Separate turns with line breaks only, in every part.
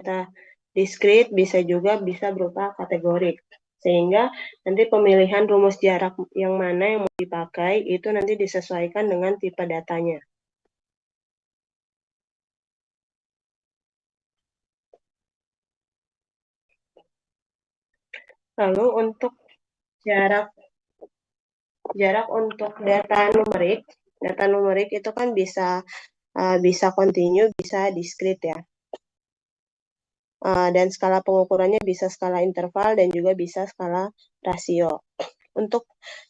data diskrit, bisa berupa kategorik. Sehingga nanti pemilihan rumus jarak yang mana yang mau dipakai itu nanti disesuaikan dengan tipe datanya. Lalu untuk jarak untuk data numerik itu kan bisa kontinu, bisa diskrit ya. Dan skala pengukurannya bisa skala interval dan juga bisa skala rasio. Untuk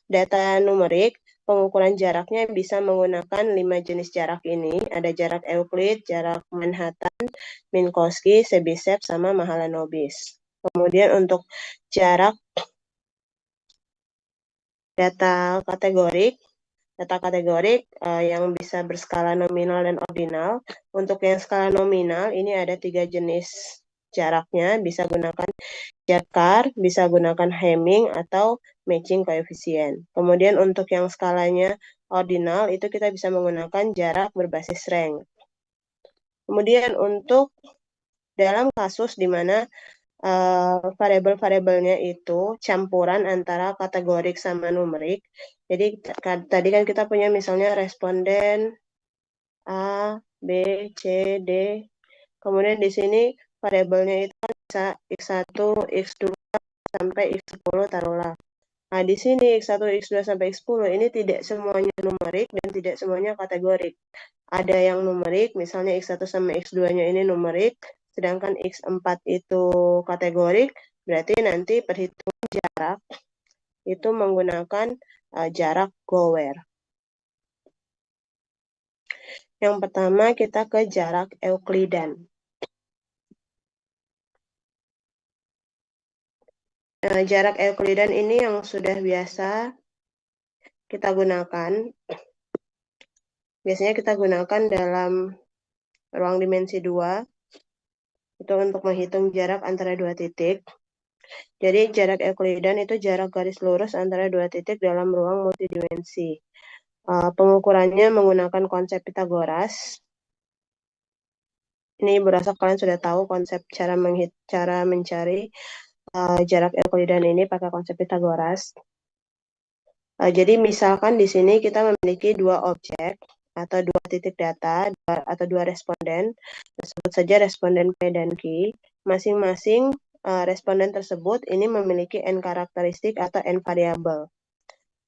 data numerik, pengukuran jaraknya bisa menggunakan 5 jenis jarak ini. Ada jarak Euclid, jarak Manhattan, Minkowski, Chebyshev, sama Mahalanobis. Kemudian untuk jarak data kategorik yang bisa berskala nominal dan ordinal. Untuk yang skala nominal ini ada 3 jenis jaraknya, bisa gunakan Jakar, bisa gunakan Hamming atau matching koefisien. Kemudian untuk yang skalanya ordinal itu kita bisa menggunakan jarak berbasis rank. Kemudian untuk dalam kasus di mana variabel-variabelnya itu campuran antara kategorik sama numerik. Jadi tadi kan kita punya misalnya responden A, B, C, D. Kemudian di sini variabelnya itu bisa X1, X2 sampai X10 taruhlah. Nah, di sini X1, X2 sampai X10 ini tidak semuanya numerik dan tidak semuanya kategorik. Ada yang numerik, misalnya X1 sama X2-nya ini numerik, sedangkan X4 itu kategorik, berarti nanti perhitungan jarak itu menggunakan jarak Gower. Yang pertama kita ke jarak Euklidan. Jarak Euklidan ini yang sudah biasa kita gunakan. Biasanya kita gunakan dalam ruang dimensi 2. Itu untuk menghitung jarak antara dua titik. Jadi jarak Euklidan itu jarak garis lurus antara dua titik dalam ruang multidimensi. Pengukurannya menggunakan konsep Pitagoras. Ini berasa kalian sudah tahu konsep cara mencari jarak Euklidan ini pakai konsep Pitagoras. Jadi misalkan di sini kita memiliki dua objek atau dua titik data atau dua responden, sebut saja responden P dan Q. Masing-masing responden tersebut ini memiliki n karakteristik atau n variabel.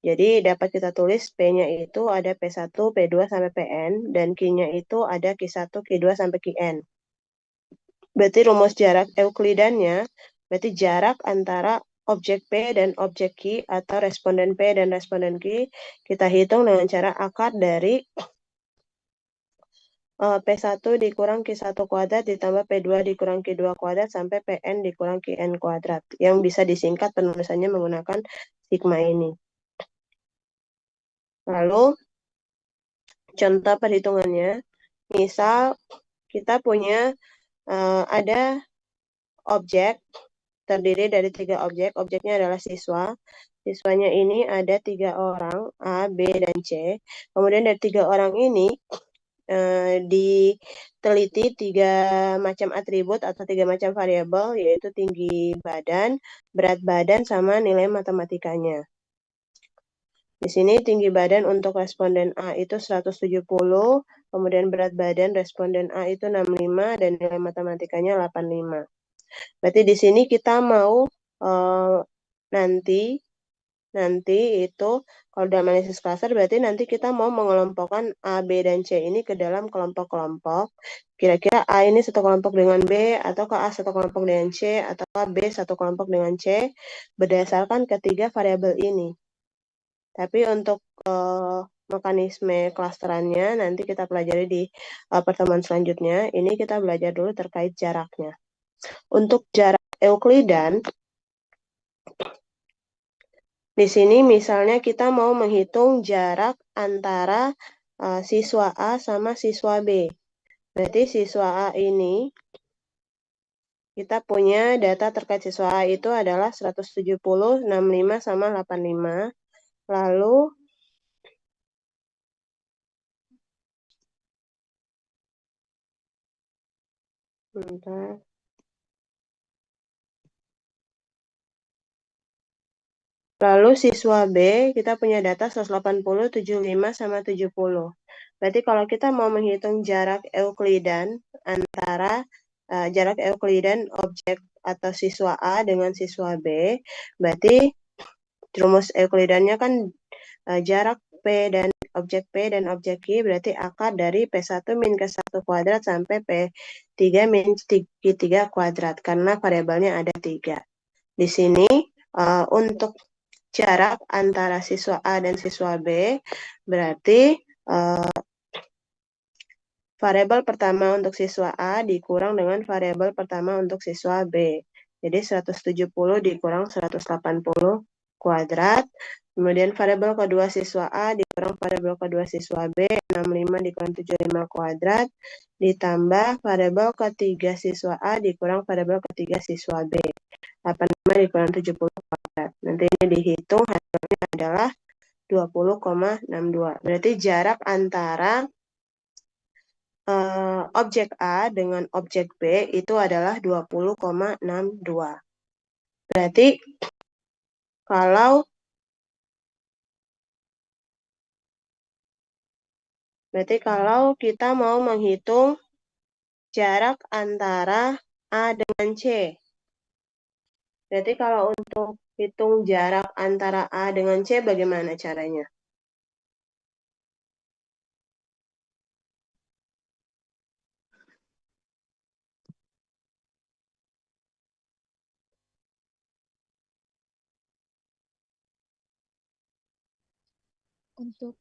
Jadi dapat kita tulis P-nya itu ada P1, P2 sampai Pn dan Q-nya itu ada Q1, Q2 sampai Qn. Berarti rumus jarak Euklidannya berarti jarak antara objek P dan objek Q atau responden P dan responden Q kita hitung dengan cara akar dari P1 dikurang Q1 kuadrat ditambah P2 dikurang Q2 kuadrat sampai Pn dikurang Qn kuadrat. Yang bisa disingkat penulisannya menggunakan sigma ini. Lalu, contoh perhitungannya, misal kita punya ada objek terdiri dari 3 objek. Objeknya adalah siswa. Siswanya ini ada 3 orang, A, B, dan C. Kemudian dari 3 orang ini diteliti 3 macam atribut atau 3 macam variabel, yaitu tinggi badan, berat badan, sama nilai matematikanya. Di sini tinggi badan untuk responden A itu 170, kemudian berat badan responden A itu 65, dan nilai matematikanya 85. Berarti di sini kita mau nanti itu kalau dalam analisis klaster berarti nanti kita mau mengelompokkan A, B, dan C ini ke dalam kelompok-kelompok. Kira-kira A ini satu kelompok dengan B, ataukah A satu kelompok dengan C, ataukah B satu kelompok dengan C, berdasarkan ketiga variabel ini. Tapi untuk mekanisme klasterannya nanti kita pelajari di pertemuan selanjutnya. Ini kita belajar dulu terkait jaraknya. Untuk jarak Euklidan, di sini misalnya kita mau menghitung jarak antara siswa A sama siswa B. Berarti siswa A ini kita punya data terkait siswa A itu adalah 170, 65, sama 85. Lalu bentar. Lalu siswa B, kita punya data 180, 75, sama 70. Berarti kalau kita mau menghitung jarak Euklidan antara jarak Euklidan objek atau siswa A dengan siswa B, berarti rumus Euklidannya kan jarak P dan objek Q berarti akar dari P1 min ke1 kuadrat sampai P3 min Q3 kuadrat karena variabelnya ada 3. Di sini untuk jarak antara siswa A dan siswa B berarti variabel pertama untuk siswa A dikurang dengan variabel pertama untuk siswa B. Jadi 170 dikurang 180 kuadrat. Kemudian variabel kedua siswa A dikurang variabel kedua siswa B, 65 dikurang 75 kuadrat. Ditambah variabel ketiga siswa A dikurang variabel ketiga siswa B. 85 dikurang 70 kuadrat. Nanti ini dihitung hasilnya adalah 20,62. Berarti jarak antara objek A dengan objek B itu adalah 20,62. Berarti kalau kita mau menghitung jarak antara A dengan C. Berarti kalau untuk hitung jarak antara A dengan C bagaimana caranya?
Untuk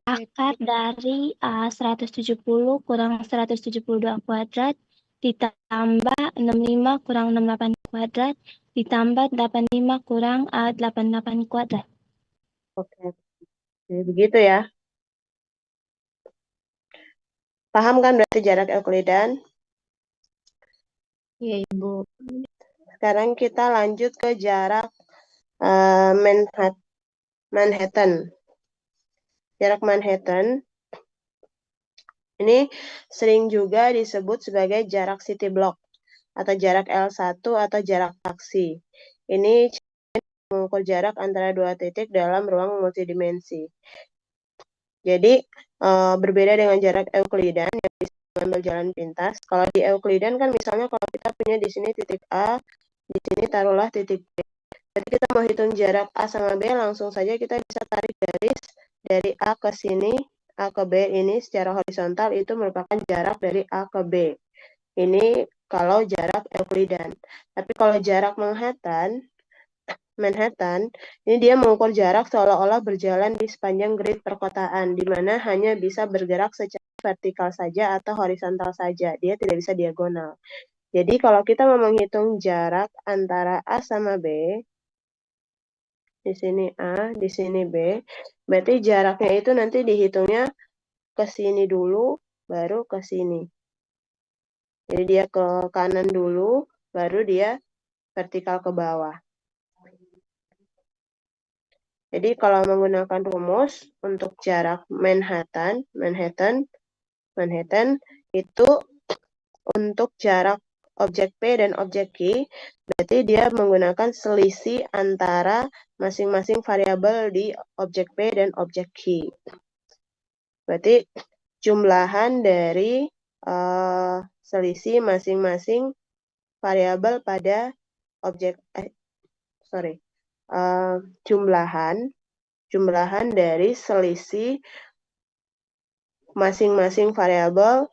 akar dari 170 kurang 172 kuadrat ditambah 65 kurang 68 kuadrat ditambah 85 kurang 88 kuadrat.
Oke, jadi begitu ya. Paham kan berarti jarak Euklidan?
Iya, Ibu.
Sekarang kita lanjut ke jarak Manhattan. Jarak Manhattan ini sering juga disebut sebagai jarak city block atau jarak L1 atau jarak taksi. Ini mengukur jarak antara dua titik dalam ruang multidimensi. Jadi berbeda dengan jarak Euklidan yang bisa mengambil jalan pintas. Kalau di Euklidan kan misalnya kalau kita punya di sini titik A, di sini taruhlah titik B. Jadi kita mau hitung jarak A sama B, langsung saja kita bisa tarik garis dari A ke sini, A ke B ini secara horizontal itu merupakan jarak dari A ke B. Ini kalau jarak Euklidan. Tapi kalau jarak Manhattan, ini dia mengukur jarak seolah-olah berjalan di sepanjang grid perkotaan, di mana hanya bisa bergerak secara vertikal saja atau horizontal saja. Dia tidak bisa diagonal. Jadi kalau kita mau menghitung jarak antara A sama B, di sini A, di sini B, berarti jaraknya itu nanti dihitungnya ke sini dulu, baru ke sini. Jadi dia ke kanan dulu, baru dia vertikal ke bawah. Jadi kalau menggunakan rumus untuk jarak Manhattan itu untuk jarak objek P dan objek Q, berarti dia menggunakan selisih antara masing-masing variabel di objek P dan objek Q. Berarti jumlahan dari selisih masing-masing variabel pada objek jumlahan dari selisih masing-masing variabel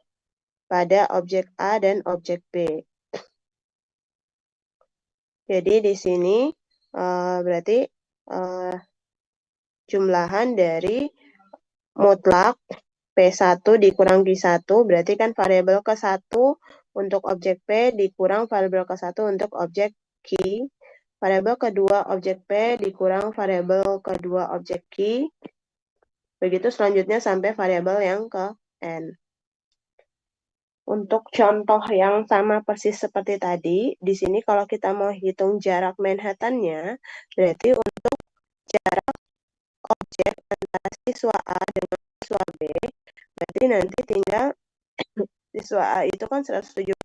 pada objek A dan objek B. Jadi di sini berarti jumlahan dari mutlak P1 dikurang Q1 berarti kan variabel ke-1 untuk objek P dikurang variabel ke-1 untuk objek Q. Variabel kedua objek P dikurang variabel kedua objek Q. Begitu selanjutnya sampai variabel yang ke N. Untuk contoh yang sama persis seperti tadi, di sini kalau kita mau hitung jarak Manhattan-nya, berarti untuk jarak objek antara siswa A dengan siswa B, berarti nanti tinggal siswa A itu kan 170,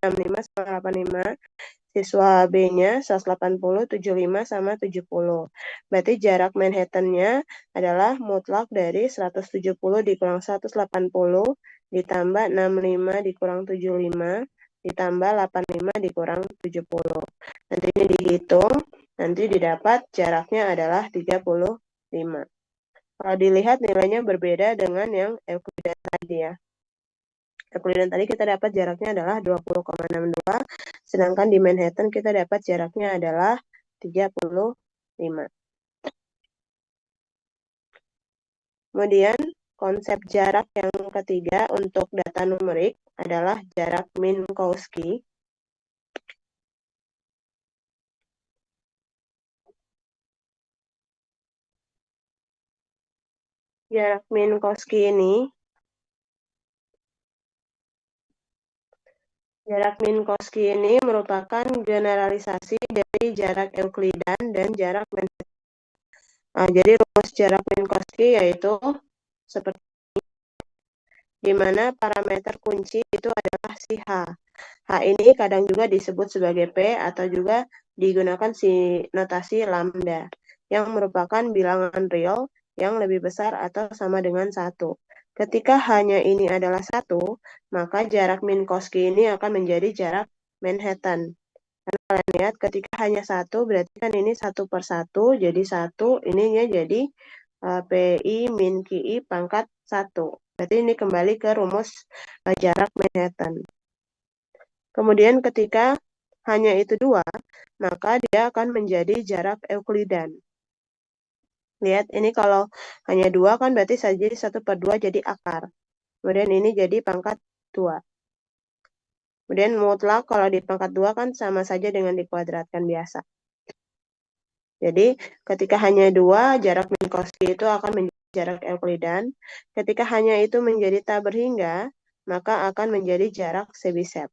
65, 85, Siswa B-nya 180, 75, sama 70. Berarti jarak Manhattan-nya adalah mutlak dari 170 dikurang 180 ditambah 65 dikurang 75 ditambah 85 dikurang 70. Nanti ini dihitung, nanti didapat jaraknya adalah 35. Kalau dilihat nilainya berbeda dengan yang Euclidean tadi ya. Euclidean tadi kita dapat jaraknya adalah 20,62, sedangkan di Manhattan kita dapat jaraknya adalah 35. Kemudian konsep jarak yang ketiga untuk data numerik adalah jarak Minkowski. Jarak Minkowski ini merupakan generalisasi dari jarak Euclidean dan jarak Manhattan. Jadi rumus jarak Minkowski yaitu seperti di mana parameter kunci itu adalah si H. H ini kadang juga disebut sebagai P atau juga digunakan si notasi lambda yang merupakan bilangan real yang lebih besar atau sama dengan 1. Ketika hanya ini adalah 1, maka jarak Minkowski ini akan menjadi jarak Manhattan. Karena kalian lihat ketika hanya 1 berarti kan ini 1/1, jadi 1 ininya jadi PI min QI pangkat 1. Berarti ini kembali ke rumus jarak Manhattan. Kemudian ketika hanya itu 2, maka dia akan menjadi jarak Euclidean. Lihat, ini kalau hanya 2 kan berarti saja jadi 1/2 jadi akar. Kemudian ini jadi pangkat 2. Kemudian mutlak kalau di pangkat 2 kan sama saja dengan dikuadratkan biasa. Jadi ketika hanya 2, jarak Minkowski itu akan menjadi jarak Euclidean. Ketika hanya itu menjadi tak berhingga, maka akan menjadi jarak Chebyshev.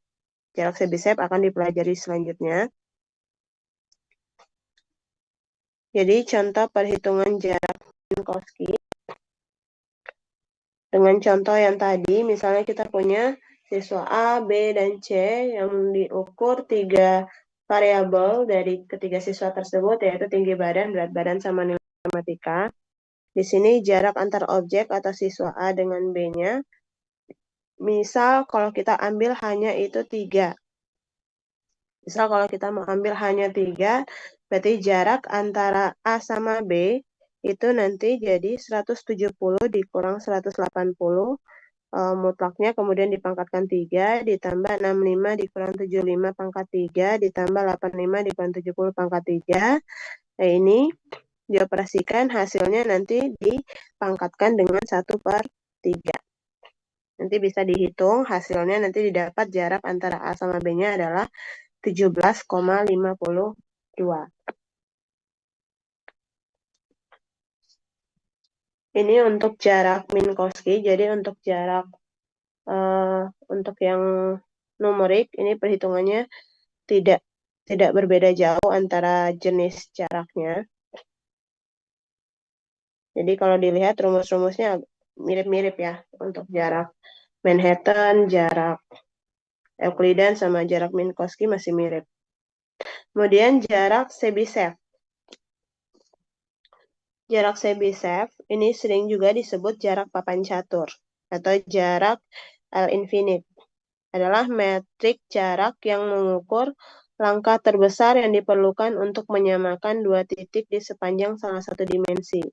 Jarak Chebyshev akan dipelajari selanjutnya. Jadi contoh perhitungan jarak Minkowski. Dengan contoh yang tadi, misalnya kita punya siswa A, B, dan C yang diukur 3 variabel dari ketiga siswa tersebut, yaitu tinggi badan, berat badan, sama nilai matematika. Di sini jarak antar objek atau siswa A dengan B-nya, misal kalau kita ambil hanya itu 3. Misal kalau kita mau ambil hanya 3, berarti jarak antara A sama B itu nanti jadi 170 dikurang 180, mutlaknya kemudian dipangkatkan 3, ditambah 65 dikurang 75 pangkat 3, ditambah 85 dikurang 70 pangkat 3. Nah ini dioperasikan, hasilnya nanti dipangkatkan dengan 1/3. Nanti bisa dihitung, hasilnya nanti didapat jarak antara A sama B-nya adalah 17,52. Ini untuk jarak Minkowski, jadi untuk jarak untuk yang numerik ini perhitungannya tidak berbeda jauh antara jenis jaraknya. Jadi kalau dilihat rumus-rumusnya mirip-mirip ya untuk jarak Manhattan, jarak Euclidean, sama jarak Minkowski masih mirip. Kemudian jarak Chebyshev. Jarak Chebyshev ini sering juga disebut jarak papan catur atau jarak L-infinite. Adalah metrik jarak yang mengukur langkah terbesar yang diperlukan untuk menyamakan dua titik di sepanjang salah satu dimensi.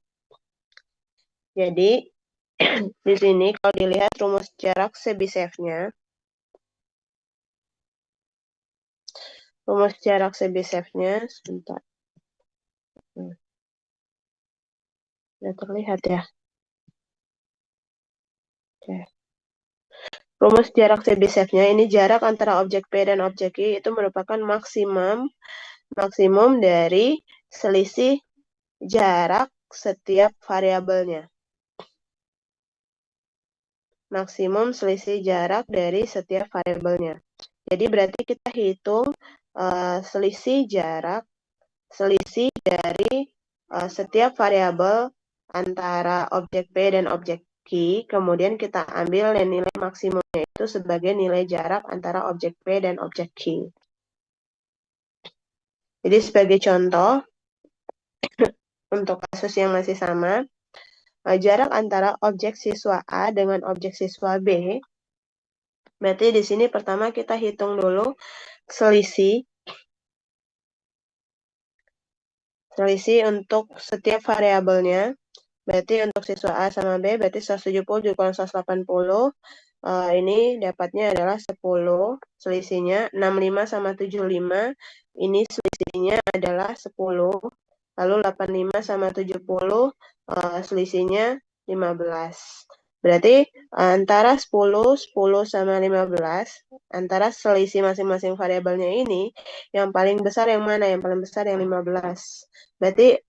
Jadi, di sini kalau dilihat rumus jarak Chebyshev-nya, sebentar. Sudah terlihat ya. Oke. Rumus jarak Chebyshev-nya ini jarak antara objek P dan objek Q itu merupakan maksimum dari selisih jarak setiap variabelnya. Maksimum selisih jarak dari setiap variabelnya. Jadi berarti kita hitung selisih dari setiap variabel antara objek P dan objek Q, kemudian kita ambil nilai maksimumnya itu sebagai nilai jarak antara objek P dan objek Q. Jadi sebagai contoh, untuk kasus yang masih sama, jarak antara objek siswa A dengan objek siswa B. Berarti di sini pertama kita hitung dulu selisih untuk setiap variabelnya. Berarti untuk siswa A sama B, berarti 170 dikurang 180. Ini dapatnya adalah 10. Selisihnya 65 sama 75. Ini selisihnya adalah 10. Lalu 85 sama 70. Selisihnya 15. Berarti antara 10 sama 15, antara selisih masing-masing variabelnya ini, yang paling besar yang mana? Yang paling besar yang 15. Berarti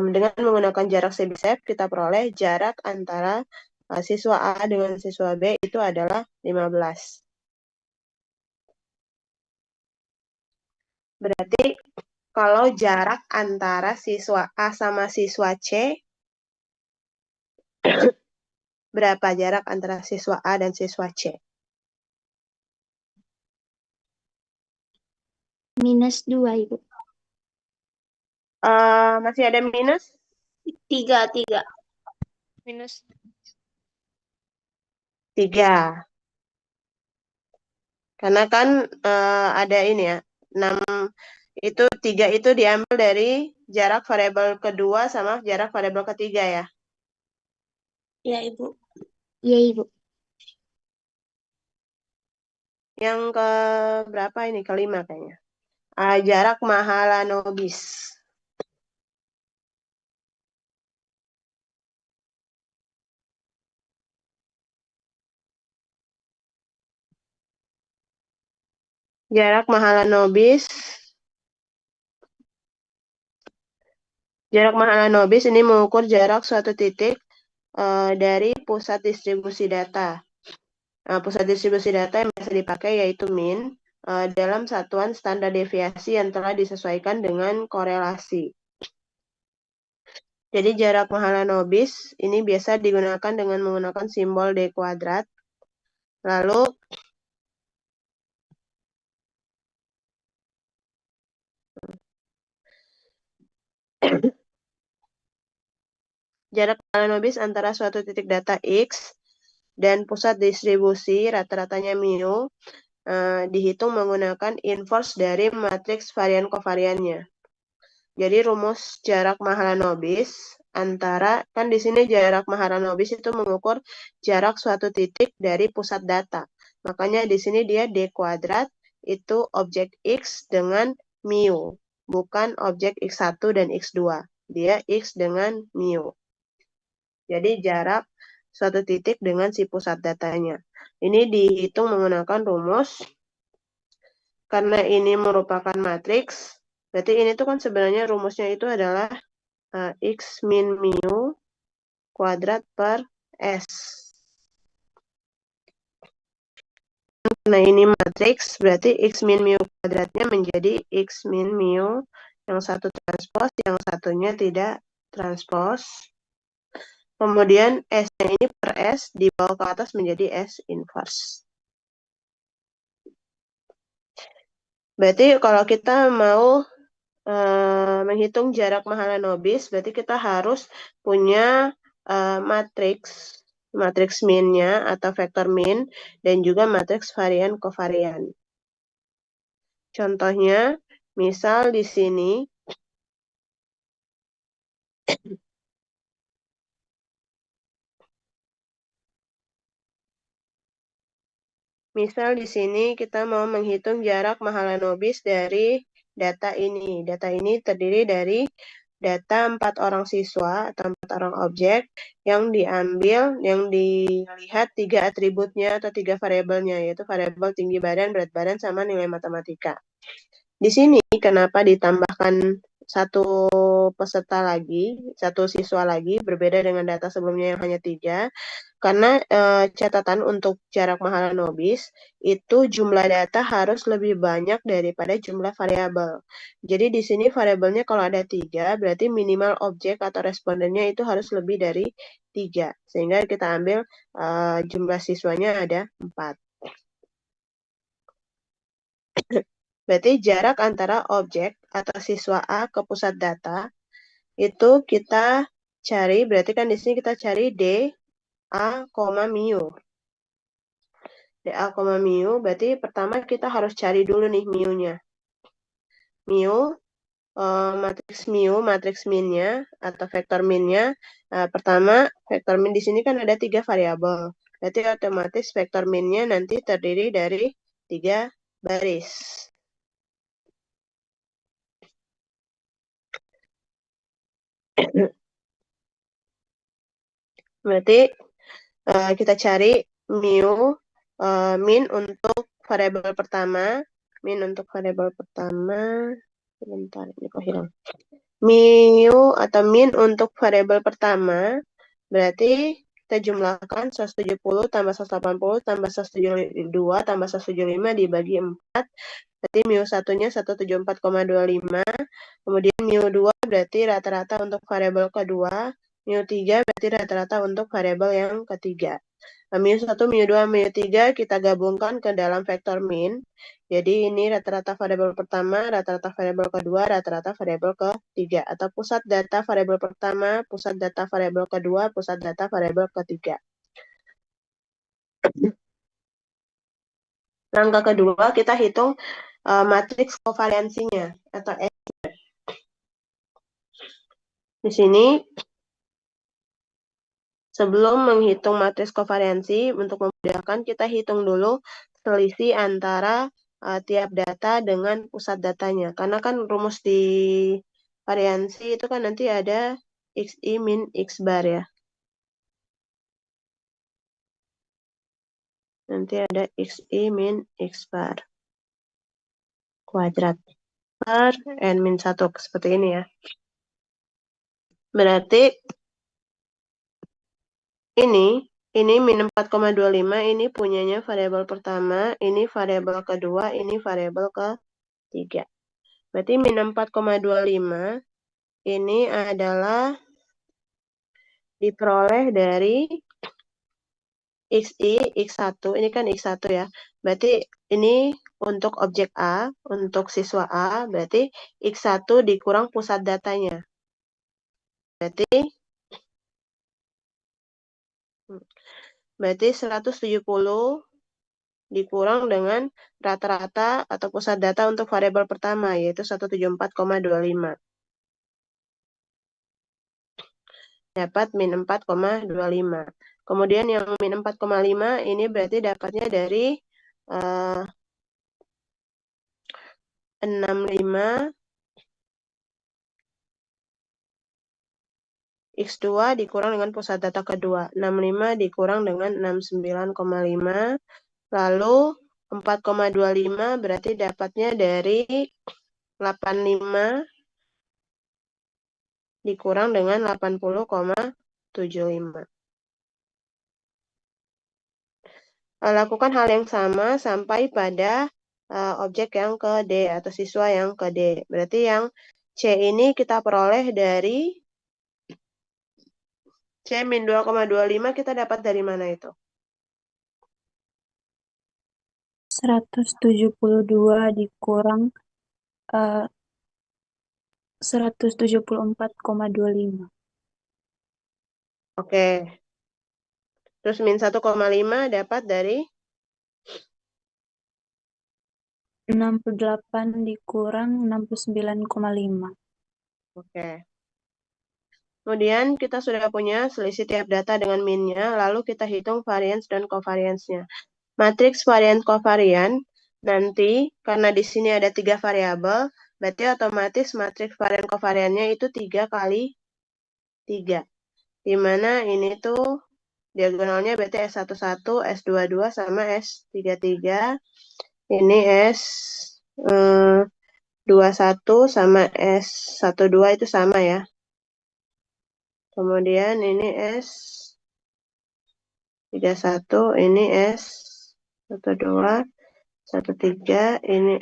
dengan menggunakan jarak Chebyshev, kita peroleh jarak antara siswa A dengan siswa B itu adalah 15. Berarti kalau jarak antara siswa A sama siswa C, berapa jarak antara siswa A dan siswa C?
-2, Ibu.
Masih ada minus?
3.
Minus 3. Karena kan ada ini ya, 6 itu 3 itu diambil dari jarak variabel kedua sama jarak variabel ketiga ya.
Ya, Ibu. Iya, Ibu.
Yang ke berapa ini? Kelima kayaknya. Jarak Mahalanobis. Jarak Mahalanobis. Jarak Mahalanobis ini mengukur jarak suatu titik dari pusat distribusi data. Pusat distribusi data yang biasa dipakai yaitu min dalam satuan standar deviasi yang telah disesuaikan dengan korelasi. Jadi jarak Mahalanobis ini biasa digunakan dengan menggunakan simbol D kuadrat. Lalu jarak Mahalanobis antara suatu titik data X dan pusat distribusi rata-ratanya mu dihitung menggunakan inverse dari matriks varian kovariannya. Jadi rumus jarak Mahalanobis antara, kan di sini jarak Mahalanobis itu mengukur jarak suatu titik dari pusat data. Makanya di sini dia D kuadrat itu objek X dengan mu, bukan objek X1 dan X2. Dia X dengan mu. Jadi jarak suatu titik dengan si pusat datanya. Ini dihitung menggunakan rumus. Karena ini merupakan matriks, berarti ini tuh kan sebenarnya rumusnya itu adalah X min mu kuadrat per S. Karena ini matriks, berarti X min mu kuadratnya menjadi X min mu, yang satu transpos, yang satunya tidak transpos. Kemudian S-nya ini per S dibawa ke atas menjadi S inverse. Berarti kalau kita mau menghitung jarak Mahalanobis, berarti kita harus punya matriks min-nya atau vektor min, dan juga matriks varian kovarian. Contohnya, misal di sini, kita mau menghitung jarak Mahalanobis dari data ini. Data ini terdiri dari data 4 orang siswa atau 4 orang objek yang diambil, yang dilihat 3 atributnya atau 3 variabelnya, yaitu variabel tinggi badan, berat badan, sama nilai matematika. Di sini kenapa ditambahkan satu peserta lagi, satu siswa lagi, berbeda dengan data sebelumnya yang hanya 3, karena catatan untuk jarak Mahalanobis itu jumlah data harus lebih banyak daripada jumlah variabel. Jadi di sini variabelnya kalau ada 3, berarti minimal objek atau respondennya itu harus lebih dari 3. Sehingga kita ambil jumlah siswanya ada 4. Berarti jarak antara objek atau siswa A ke pusat data, itu kita cari, berarti kan di sini kita cari D, A, mu. DA, mu, berarti pertama kita harus cari dulu nih mu-nya. Mu, matriks min-nya atau vektor min-nya. Pertama, vektor min di sini kan ada 3 variabel. Berarti otomatis vektor min-nya nanti terdiri dari 3 baris. Berarti kita cari min untuk variabel pertama. Min untuk variabel pertama. Sebentar, ini kok hilang. Mu atau min untuk variabel pertama, berarti kita jumlahkan 170 tambah 180 tambah 172 tambah 175 dibagi 4. Berarti mu satunya 174,25. Kemudian mu 2 berarti rata-rata untuk variabel kedua. Mu 3 berarti rata-rata untuk variabel yang ketiga. Mu1, mu2, mu3 kita gabungkan ke dalam vektor min. Jadi ini rata-rata variabel pertama, rata-rata variabel kedua, rata-rata variabel ketiga. Atau pusat data variabel pertama, pusat data variabel kedua, pusat data variabel ketiga. Langkah kedua kita hitung matriks kovariansinya atau S. Di sini sebelum menghitung matriks kovariansi, untuk memudahkan kita hitung dulu selisih antara tiap data dengan pusat datanya. Karena kan rumus di variansi itu kan nanti ada XI min X bar ya. Nanti ada XI min X bar kuadrat per N min 1 seperti ini ya. Berarti ini min 4,25, ini punyanya variabel pertama, ini variabel kedua, ini variabel ketiga. Berarti min 4,25 ini adalah diperoleh dari XI, X1, ini kan X1 ya. Berarti ini untuk objek A, untuk siswa A, berarti X1 dikurang pusat datanya. Berarti 170 dikurang dengan rata-rata atau pusat data untuk variabel pertama, yaitu 174,25. Dapat min 4,25. Kemudian yang min 4,5 ini berarti dapatnya dari 65 X2 dikurang dengan pusat data kedua. 65 dikurang dengan 69,5. Lalu 4,25 berarti dapatnya dari 85 dikurang dengan 80,75. Lakukan hal yang sama sampai pada objek yang ke D atau siswa yang ke D. Berarti yang C ini kita peroleh dari C min 2,25 kita dapat dari mana itu?
172 dikurang 174,25.
Oke. Terus min 1,5 dapat dari
68 dikurang 69,5.
Oke. Kemudian kita sudah punya selisih tiap data dengan min-nya, lalu kita hitung varians dan covariance-nya. Matriks varian kovarian nanti karena di sini ada 3 variabel, berarti otomatis matriks varian kovariannya itu 3 kali 3. Di mana ini tuh diagonalnya berarti S11, S22 sama S33. Ini S21 sama S12 itu sama ya. Kemudian ini S31, ini S12, 13, ini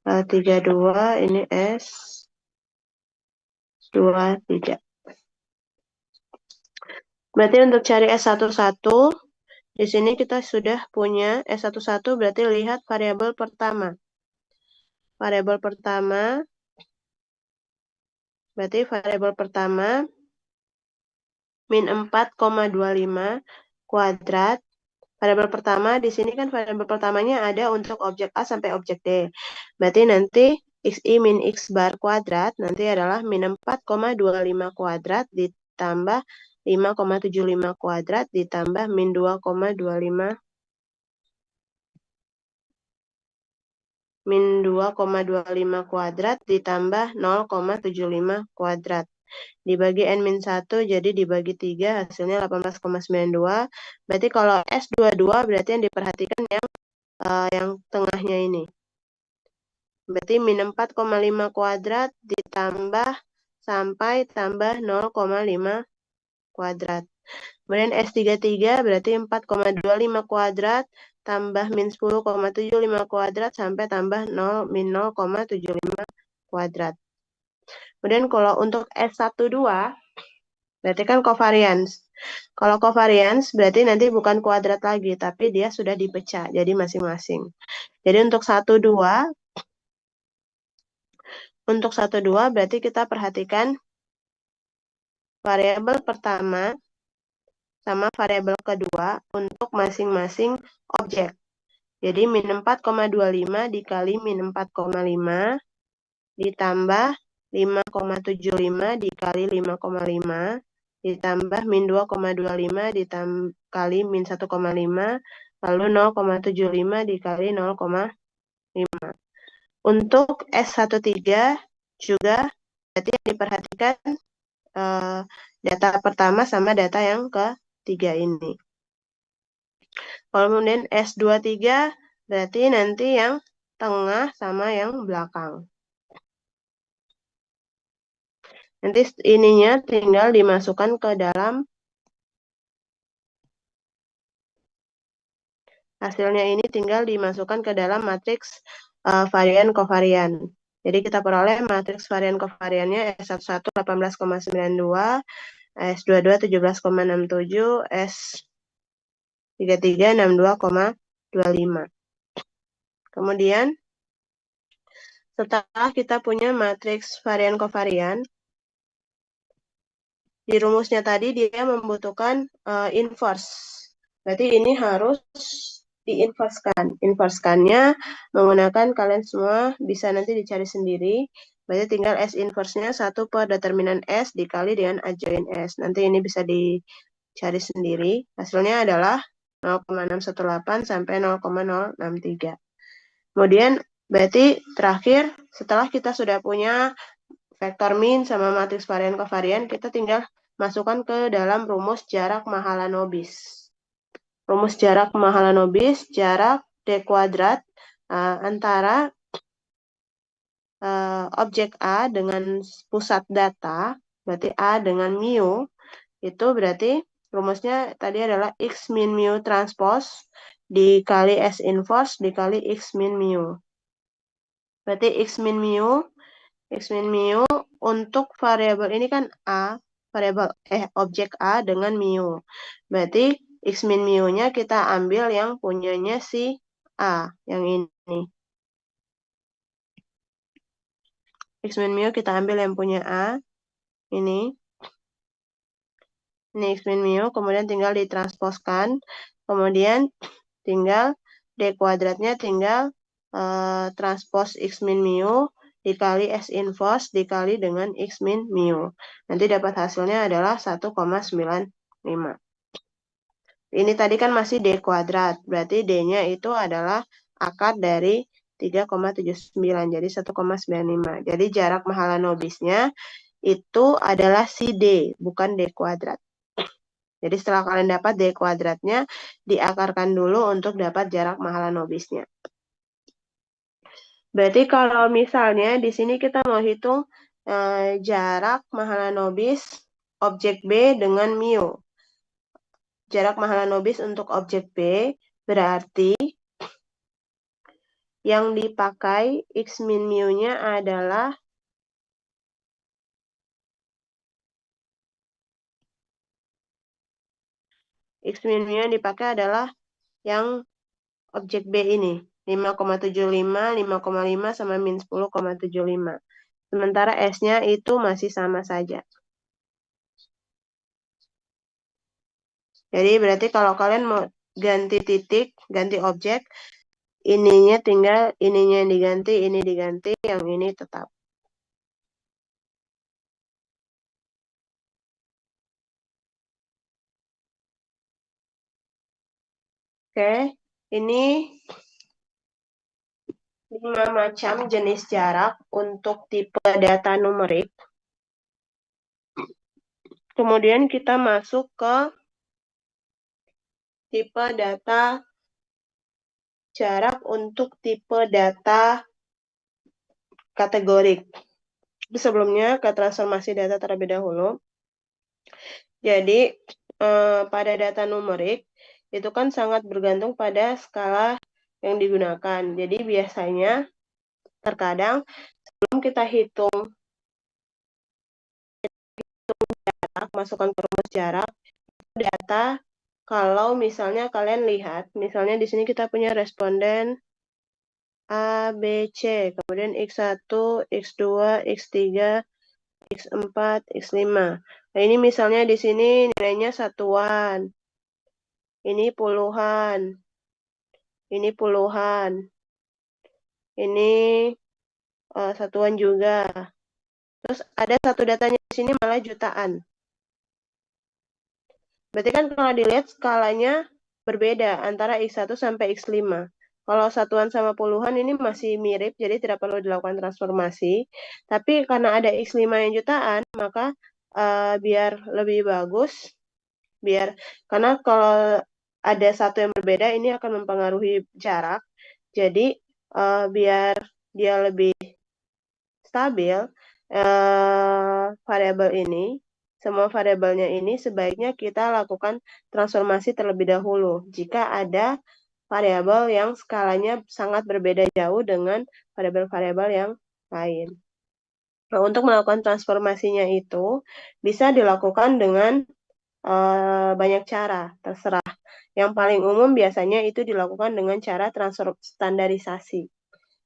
S32, ini S23. Berarti untuk cari S11, di sini kita sudah punya S11 berarti lihat variabel pertama. variabel pertama, berarti variabel pertama min 4,25 kuadrat. Variabel pertama di sini kan variabel pertamanya ada untuk objek A sampai objek D. Berarti nanti xi min x bar kuadrat nanti adalah min 4,25 kuadrat ditambah 5,75 kuadrat ditambah min 2,25 kuadrat ditambah 0,75 kuadrat. Dibagi N-1 jadi dibagi 3 hasilnya 18,92. Berarti kalau S22 berarti yang diperhatikan yang tengahnya ini. Berarti min 4,5 kuadrat ditambah sampai tambah 0,5 kuadrat. Kemudian S33 berarti 4,25 kuadrat tambah min 10,75 kuadrat sampai tambah 0 min 0,75 kuadrat. Kemudian kalau untuk S12 berarti kan covariance. Kalau covariance berarti nanti bukan kuadrat lagi, tapi dia sudah dipecah jadi masing-masing. Jadi untuk 1,2 berarti kita perhatikan variabel pertama sama variabel kedua untuk masing-masing objek. Jadi min 4,25 dikali min 4,5 ditambah 5,75 dikali 5,5 ditambah min 2,25 dikali min 1,5 lalu 0,75 dikali 0,5. Untuk S13 juga berarti yang diperhatikan data pertama sama data yang ketiga ini. Kemudian S23 berarti nanti yang tengah sama yang belakang. Nanti ininya tinggal dimasukkan ke dalam hasilnya ini tinggal dimasukkan ke dalam matriks varian kovarian. Jadi kita peroleh matriks varian kovariannya S11 18,92, S22 17,67, S33 62,25. Kemudian setelah kita punya matriks varian kovarian, di rumusnya tadi dia membutuhkan inverse. Berarti ini harus diinverskan. Inverskannya menggunakan kalian semua bisa nanti dicari sendiri. Berarti tinggal S inverse-nya 1 per determinan S dikali dengan adjoint S. Nanti ini bisa dicari sendiri. Hasilnya adalah 0,618 sampai 0,063. Kemudian berarti terakhir setelah kita sudah punya vektor min sama matriks varian kovarian, kita tinggal masukkan ke dalam rumus jarak Mahalanobis. Rumus jarak Mahalanobis, jarak D kuadrat antara objek A dengan pusat data, berarti A dengan mu, itu berarti rumusnya tadi adalah X min mu transpose dikali S inverse dikali X min mu. Berarti X min mu untuk variabel ini kan A, objek A dengan mu. Berarti X min mu-nya kita ambil yang punyanya si A, yang ini. X min mu kita ambil yang punya A, ini. Ini X min mu, kemudian tinggal ditransposkan. Kemudian tinggal D kuadratnya tinggal transpose X min mu dikali S inverse dikali dengan X min mu. Nanti dapat hasilnya adalah 1,95. Ini tadi kan masih D kuadrat, berarti D-nya itu adalah akar dari 3,79, jadi 1,95. Jadi jarak Mahalanobisnya itu adalah si D, bukan D kuadrat. Jadi setelah kalian dapat D kuadratnya, diakarkan dulu untuk dapat jarak Mahalanobisnya. Berarti kalau misalnya di sini kita mau hitung jarak Mahalanobis objek B dengan mu. Jarak Mahalanobis untuk objek B berarti yang dipakai X min mu-nya adalah X min mu yang dipakai adalah yang objek B ini 5,75, 5,5 sama min 10,75. Sementara S-nya itu masih sama saja. Jadi berarti kalau kalian mau ganti titik, ganti objek, ininya tinggal, ininya yang diganti, ini diganti, yang ini tetap. Oke, ini 5 macam jenis jarak untuk tipe data numerik. Kemudian kita masuk ke tipe data jarak untuk tipe data kategorik. Sebelumnya ke transformasi data terlebih dahulu. Jadi pada data numerik itu kan sangat bergantung pada skala yang digunakan. Jadi biasanya terkadang sebelum kita hitung jarak, masukkan ke rumus jarak, data kalau misalnya kalian lihat, misalnya di sini kita punya responden A, B, C, kemudian X1, X2, X3, X4, X5. Nah, ini misalnya di sini nilainya satuan. Ini puluhan. Ini puluhan. Ini satuan juga. Terus ada satu datanya di sini malah jutaan. Berarti kan kalau dilihat skalanya berbeda antara X1 sampai X5. Kalau satuan sama puluhan ini masih mirip, jadi tidak perlu dilakukan transformasi. Tapi karena ada X5 yang jutaan, maka biar lebih bagus, karena kalau ada satu yang berbeda, ini akan mempengaruhi jarak. Jadi biar dia lebih stabil, variabel ini, semua variabelnya ini sebaiknya kita lakukan transformasi terlebih dahulu. Jika ada variabel yang skalanya sangat berbeda jauh dengan variabel-variabel yang lain. Nah, untuk melakukan transformasinya itu bisa dilakukan dengan banyak cara, terserah. Yang paling umum biasanya itu dilakukan dengan cara transfer standarisasi.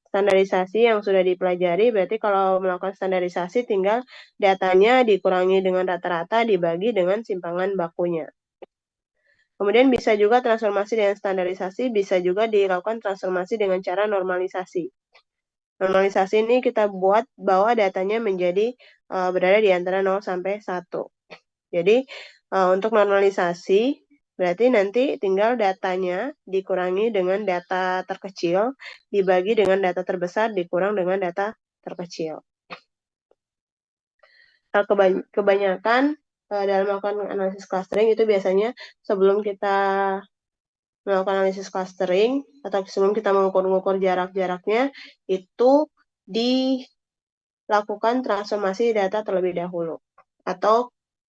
Standarisasi yang sudah dipelajari, berarti kalau melakukan standarisasi tinggal datanya dikurangi dengan rata-rata dibagi dengan simpangan bakunya. Kemudian bisa juga transformasi dengan standarisasi, bisa juga dilakukan transformasi dengan cara normalisasi. Normalisasi ini kita buat bahwa datanya menjadi berada di antara 0 sampai 1. Jadi untuk normalisasi berarti nanti tinggal datanya dikurangi dengan data terkecil, dibagi dengan data terbesar, dikurang dengan data terkecil. Kebanyakan dalam melakukan analisis clustering itu biasanya sebelum kita melakukan analisis clustering atau sebelum kita mengukur jarak-jaraknya itu dilakukan transformasi data terlebih dahulu.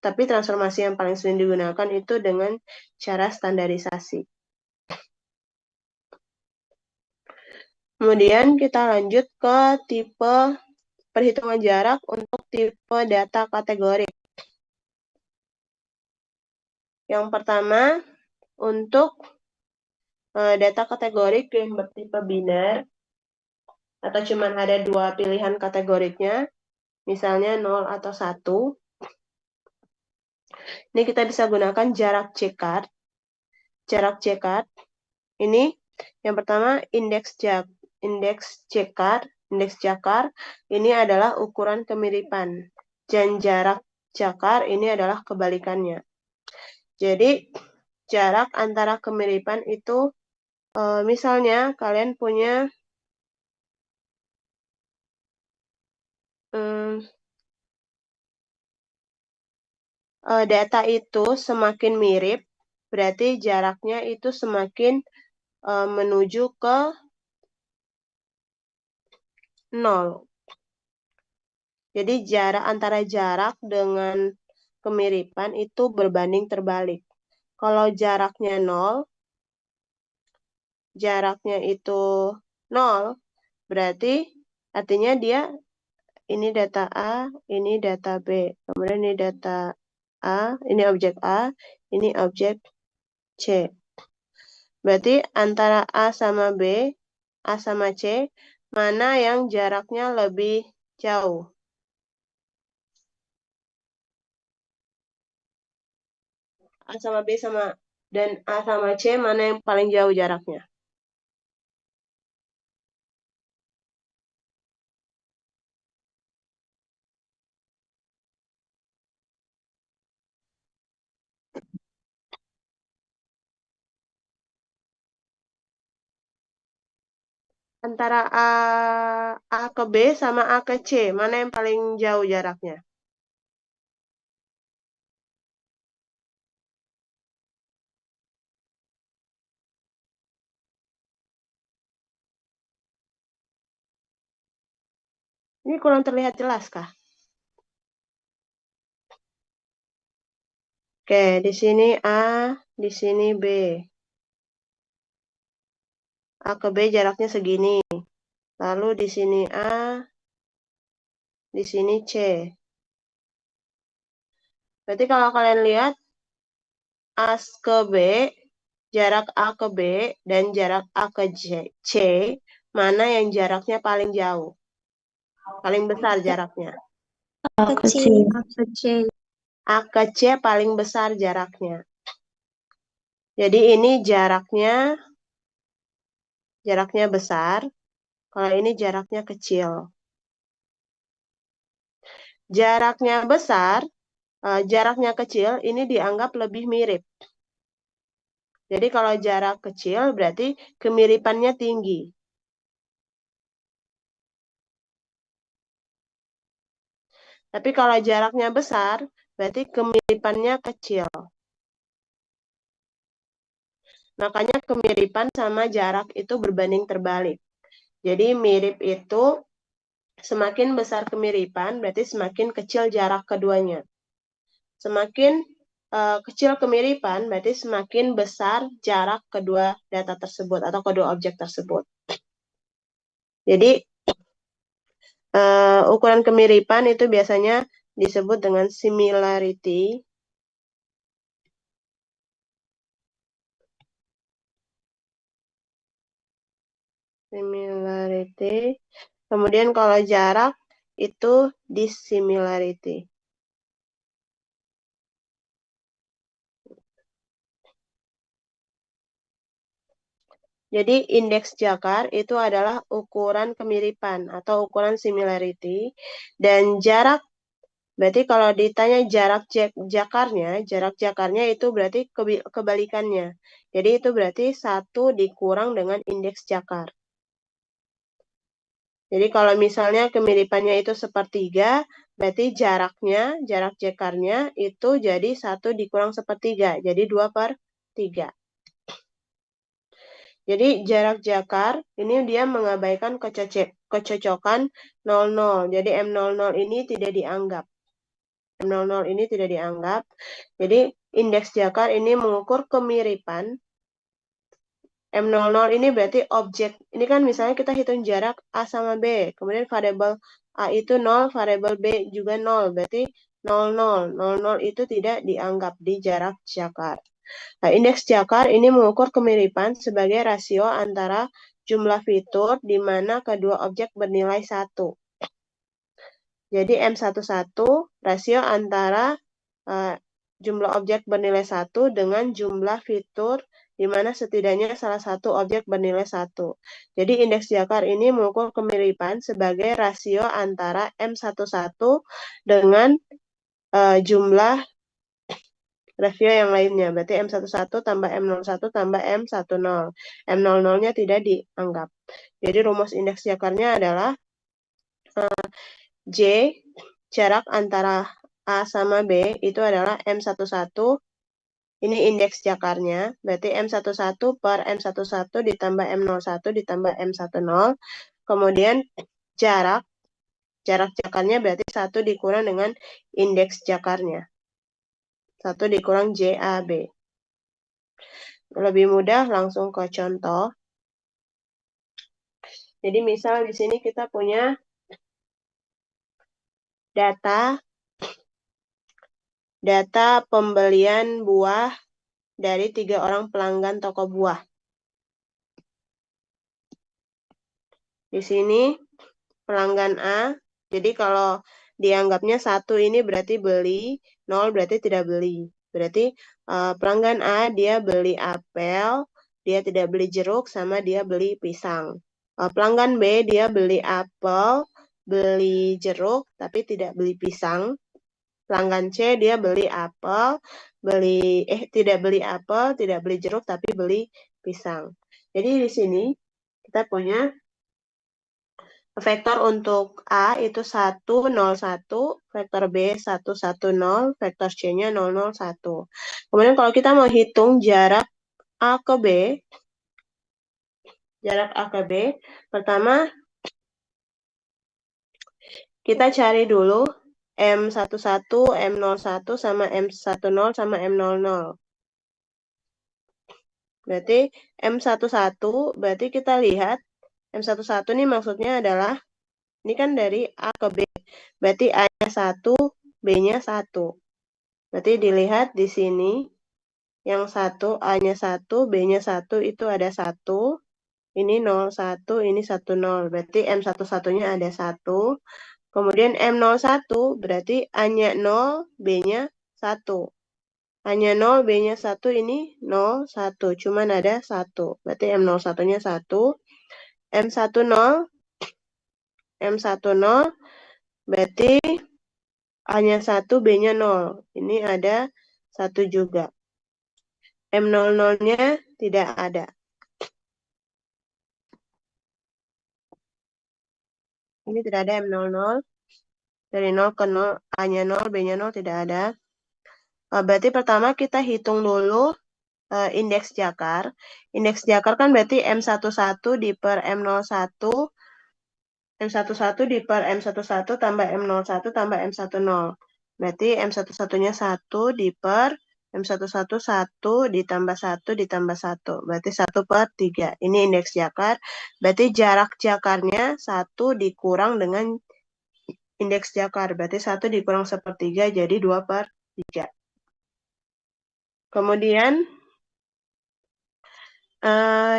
Tapi transformasi yang paling sering digunakan itu dengan cara standarisasi. Kemudian kita lanjut ke tipe perhitungan jarak untuk tipe data kategorik. Yang pertama, untuk data kategorik yang bertipe biner, atau cuma ada 2 pilihan kategoriknya, misalnya 0 atau 1. Ini kita bisa gunakan jarak cekar. Jarak cekar ini yang pertama indeks cakar ini adalah ukuran kemiripan. Dan jarak cakar ini adalah kebalikannya. Jadi jarak antara kemiripan itu misalnya kalian punya data itu semakin mirip, berarti jaraknya itu semakin menuju ke 0. Jadi antara jarak dengan kemiripan itu berbanding terbalik. Kalau jaraknya 0, berarti artinya dia ini data A, ini data B. Kemudian ini data A, ini objek A, ini objek C. Berarti antara A sama B A sama C, mana yang jaraknya lebih jauh? A sama B dan A sama C, mana yang paling jauh jaraknya? Antara A ke B sama A ke C, mana yang paling jauh jaraknya? Ini kurang terlihat jelas kah? Oke, di sini A, di sini B. A ke B jaraknya segini. Lalu di sini A, di sini C. Berarti kalau kalian lihat A ke B, jarak A ke B, dan jarak A ke C, mana yang jaraknya paling jauh? Paling besar jaraknya.
A kecil.
A kecil.
A ke C paling besar jaraknya. Jadi ini jaraknya besar, kalau ini jaraknya kecil. Jaraknya besar, jaraknya kecil, ini dianggap lebih mirip. Jadi kalau jarak kecil berarti kemiripannya tinggi. Tapi kalau jaraknya besar, berarti kemiripannya kecil. Makanya kemiripan sama jarak itu berbanding terbalik. Jadi mirip itu semakin besar kemiripan, berarti semakin kecil jarak keduanya. Semakin kecil kemiripan, berarti semakin besar jarak kedua data tersebut atau kedua objek tersebut. Jadi ukuran kemiripan itu biasanya disebut dengan similarity. Similarity. Kemudian kalau jarak itu dissimilarity. Jadi indeks jakar itu adalah ukuran kemiripan atau ukuran similarity. Dan jarak, berarti kalau ditanya jarak jakarnya itu berarti kebalikannya. Jadi itu berarti 1 dikurang dengan indeks jakar. Jadi kalau misalnya kemiripannya itu sepertiga, berarti jarak jakarnya itu jadi 1 dikurang sepertiga, jadi 2/3. Jadi jarak jakar ini dia mengabaikan kecocokan 00. Jadi M00 ini tidak dianggap. M00 ini tidak dianggap. Jadi indeks jakar ini mengukur kemiripan. M00 ini berarti objek. Ini kan misalnya kita hitung jarak A sama B. Kemudian variabel A itu 0, variabel B juga 0. Berarti 00. 00 itu tidak dianggap di jarak jakar. Nah, indeks jakar ini mengukur kemiripan sebagai rasio antara jumlah fitur di mana kedua objek bernilai 1. Jadi M11 rasio antara jumlah objek bernilai 1 dengan jumlah fitur di mana setidaknya salah satu objek bernilai 1. Jadi indeks jakar ini mengukur kemiripan sebagai rasio antara M11 dengan jumlah rasio yang lainnya. Berarti M11 tambah M01 tambah M10. M00-nya tidak dianggap. Jadi rumus indeks jakarnya adalah J, jarak antara A sama B itu adalah M11. Ini indeks jakarnya. Berarti M11 per M11 ditambah M01 ditambah M10. Kemudian jarak jakarnya berarti 1 dikurang dengan indeks jakarnya. 1 dikurang JAB. Lebih mudah langsung ke contoh. Jadi misal di sini kita punya data pembelian buah dari 3 orang pelanggan toko buah. Di sini pelanggan A, jadi kalau dianggapnya 1 ini berarti beli, 0 berarti tidak beli. Berarti pelanggan A dia beli apel, dia tidak beli jeruk, sama dia beli pisang. Pelanggan B dia beli apel, beli jeruk, tapi tidak beli pisang. Pelanggan C dia beli apel, tidak beli apel, tidak beli jeruk, tapi beli pisang. Jadi di sini kita punya vektor untuk A itu 1, 0, 1, vektor B 1, 1, 0, vektor C-nya 0, 0, 1. Kemudian kalau kita mau hitung jarak A ke B, pertama kita cari dulu M11, M01, sama M10, sama M00. Berarti M11, berarti kita lihat M11 ini maksudnya adalah, ini kan dari A ke B. Berarti A-nya 1, B-nya 1. Berarti dilihat di sini, yang 1, A-nya 1, B-nya 1, itu ada 1. Ini 01, ini 10. Berarti M11-nya ada 1. Kemudian M01, berarti A-nya 0, B-nya 1. A-nya 0, B-nya 1, ini 01. Cuman ada 1. Berarti M01-nya 1. M10, M10, berarti A-nya 1, B-nya 0. Ini ada 1 juga. M00-nya tidak ada. Ini tidak ada M00. Dari 0 ke 0, A-nya 0, B-nya 0 tidak ada. Berarti pertama kita hitung dulu indeks jakar. Indeks jakar kan berarti M11 di per M01, M11 di per M11 tambah M01 tambah M10. Berarti M11-nya 1 di per M11 1 ditambah 1 ditambah 1. Berarti 1 per 3. Ini indeks jakar. Berarti jarak jakarnya 1 dikurang dengan indeks jakar. Berarti 1 dikurang 1/3 jadi 2 per 3. Kemudian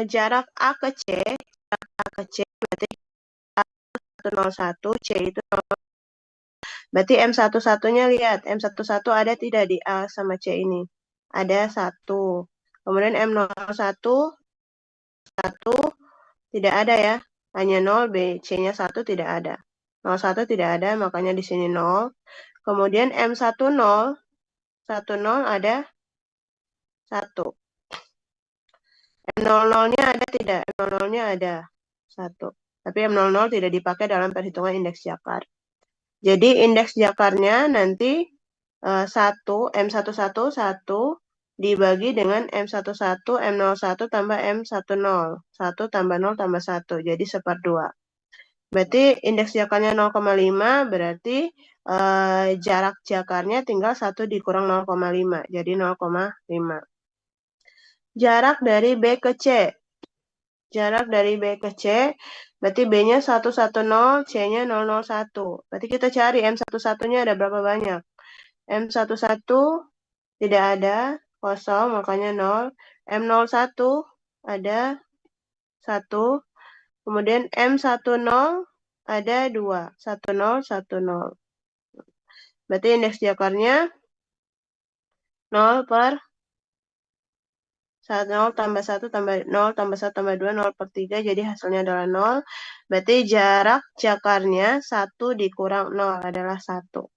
jarak A ke C berarti A101, C itu 0. Berarti M11-nya lihat, M11 ada tidak di A sama C ini? Ada 1. Kemudian M01, 1 tidak ada ya. Hanya 0, B, C-nya 1 tidak ada. 01 tidak ada, makanya di sini 0. Kemudian M10, 10 ada 1. M00-nya ada tidak? M00-nya ada 1. Tapi M00 tidak dipakai dalam perhitungan indeks jakar. Jadi indeks jakarnya nanti 1, M11 1 dibagi dengan M11, M01 tambah M10. 1 tambah 0 tambah 1, jadi 1/2. Berarti indeks jakarnya 0,5, berarti jarak jakarnya tinggal 1 dikurang 0,5, jadi 0,5. Jarak dari B ke C. Jarak dari B ke C, berarti B-nya 110, C-nya 001. Berarti kita cari M11-nya ada berapa banyak. M11 tidak ada, kosong, makanya 0. M01 ada 1. Kemudian M10 ada 2. 10, 10. Berarti indeks jakarnya 0 per 0 tambah 1 tambah 0 tambah 1 tambah 2, 0/3, jadi hasilnya adalah 0. Berarti jarak jakarnya 1 dikurang 0 adalah 1.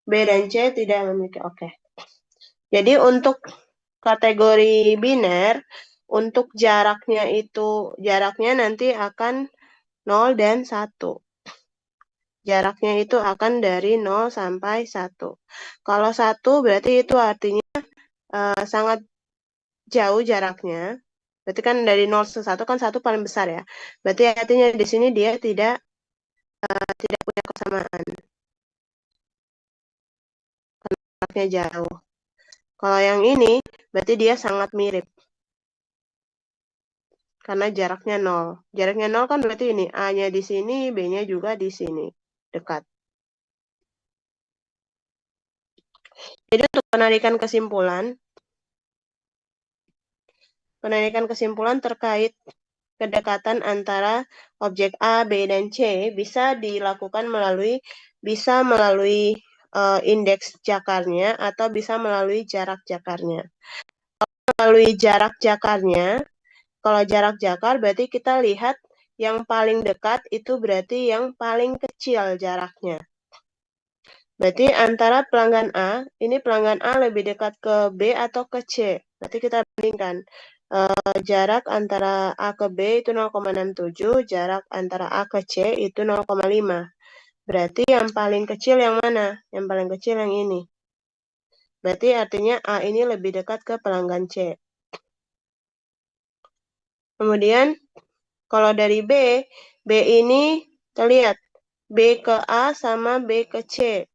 B dan C tidak memiliki, oke. Jadi untuk kategori biner, untuk jaraknya nanti akan 0 dan 1. Jaraknya itu akan dari 0 sampai 1. Kalau 1 berarti itu artinya sangat jauh jaraknya. Berarti kan dari 0 ke 1 kan 1 paling besar ya. Berarti artinya di sini dia tidak punya kesamaan. Jaraknya jauh. Kalau yang ini berarti dia sangat mirip. Karena jaraknya 0. Jaraknya 0 kan berarti ini A-nya di sini, B-nya juga di sini. Dekat. Jadi untuk penarikan kesimpulan terkait kedekatan antara objek A, B, dan C bisa dilakukan melalui indeks jakarnya atau bisa melalui jarak jakarnya. Melalui jarak jakarnya, kalau jarak jakar berarti kita lihat yang paling dekat itu berarti yang paling kecil jaraknya. Berarti antara pelanggan A, ini pelanggan A lebih dekat ke B atau ke C. Berarti kita bandingkan. Jarak antara A ke B itu 0,67, jarak antara A ke C itu 0,5. Berarti yang paling kecil yang mana? Yang paling kecil yang ini. Berarti artinya A ini lebih dekat ke pelanggan C. Kemudian kalau dari B ini terlihat B ke A sama B ke C.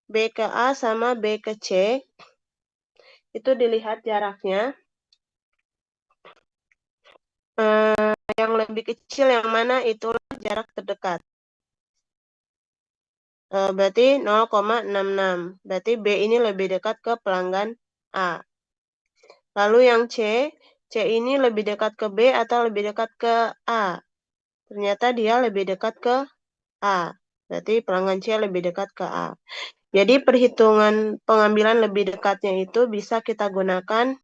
B ke A sama B ke C itu dilihat jaraknya. Yang lebih kecil yang mana itulah jarak terdekat. Berarti 0,66. Berarti B ini lebih dekat ke pelanggan A. Lalu yang C ini lebih dekat ke B atau lebih dekat ke A? Ternyata dia lebih dekat ke A. Berarti pelanggan C lebih dekat ke A. Jadi perhitungan pengambilan lebih dekatnya itu bisa kita gunakan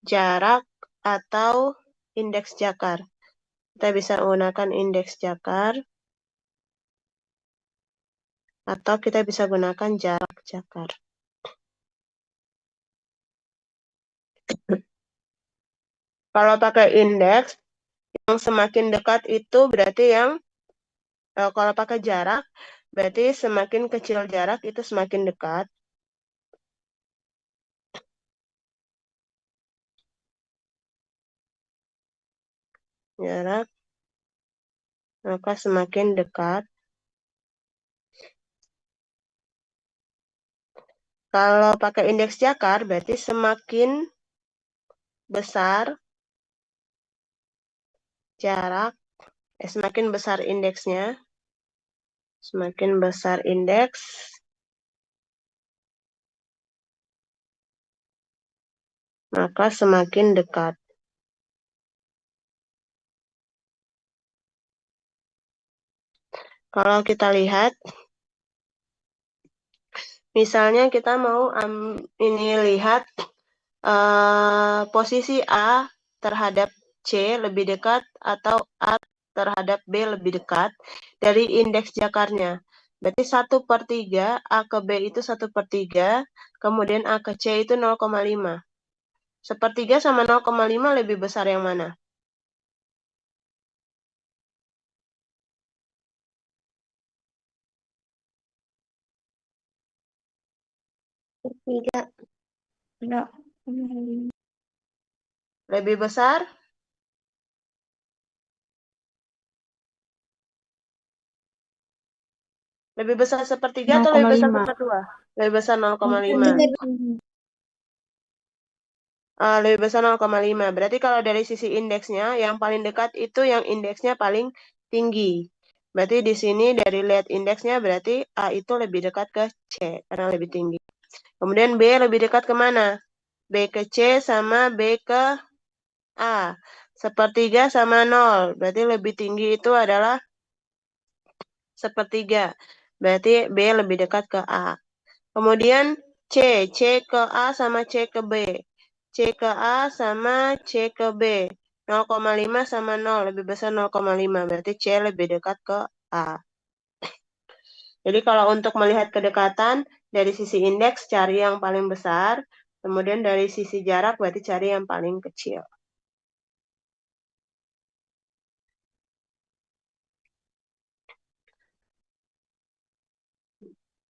jarak atau indeks jakar. Kita bisa menggunakan indeks jakar atau kita bisa gunakan jarak jakar. Kalau pakai indeks, yang semakin dekat itu berarti kalau pakai jarak, berarti semakin kecil jarak itu semakin dekat. Jarak, maka semakin dekat. Kalau pakai indeks jakar, berarti semakin besar jarak, semakin besar indeksnya, semakin besar indeks, maka semakin dekat. Kalau kita lihat, misalnya kita mau ini lihat posisi A terhadap C lebih dekat atau A terhadap B lebih dekat dari indeks jakarnya. Berarti 1/3, A ke B itu 1/3, kemudian A ke C itu 0,5. 1/3 sama 0,5 lebih besar yang mana?
Tiga. Enggak.
Lebih besar? Lebih besar 1/3 atau lebih besar
0,5.
1/2? Lebih besar 0,5. Lebih besar 0,5. Berarti kalau dari sisi indeksnya, yang paling dekat itu yang indeksnya paling tinggi. Berarti di sini dari lihat indeksnya, berarti A itu lebih dekat ke C, karena lebih tinggi. Kemudian B lebih dekat ke mana? B ke C sama B ke A. 1/3 sama 0. Berarti lebih tinggi itu adalah 1/3. Berarti B lebih dekat ke A. Kemudian C ke A sama C ke B. C ke A sama C ke B. 0,5 sama 0, lebih besar 0,5. Berarti C lebih dekat ke A. Jadi kalau untuk melihat kedekatan, dari sisi indeks cari yang paling besar, kemudian dari sisi jarak berarti cari yang paling kecil.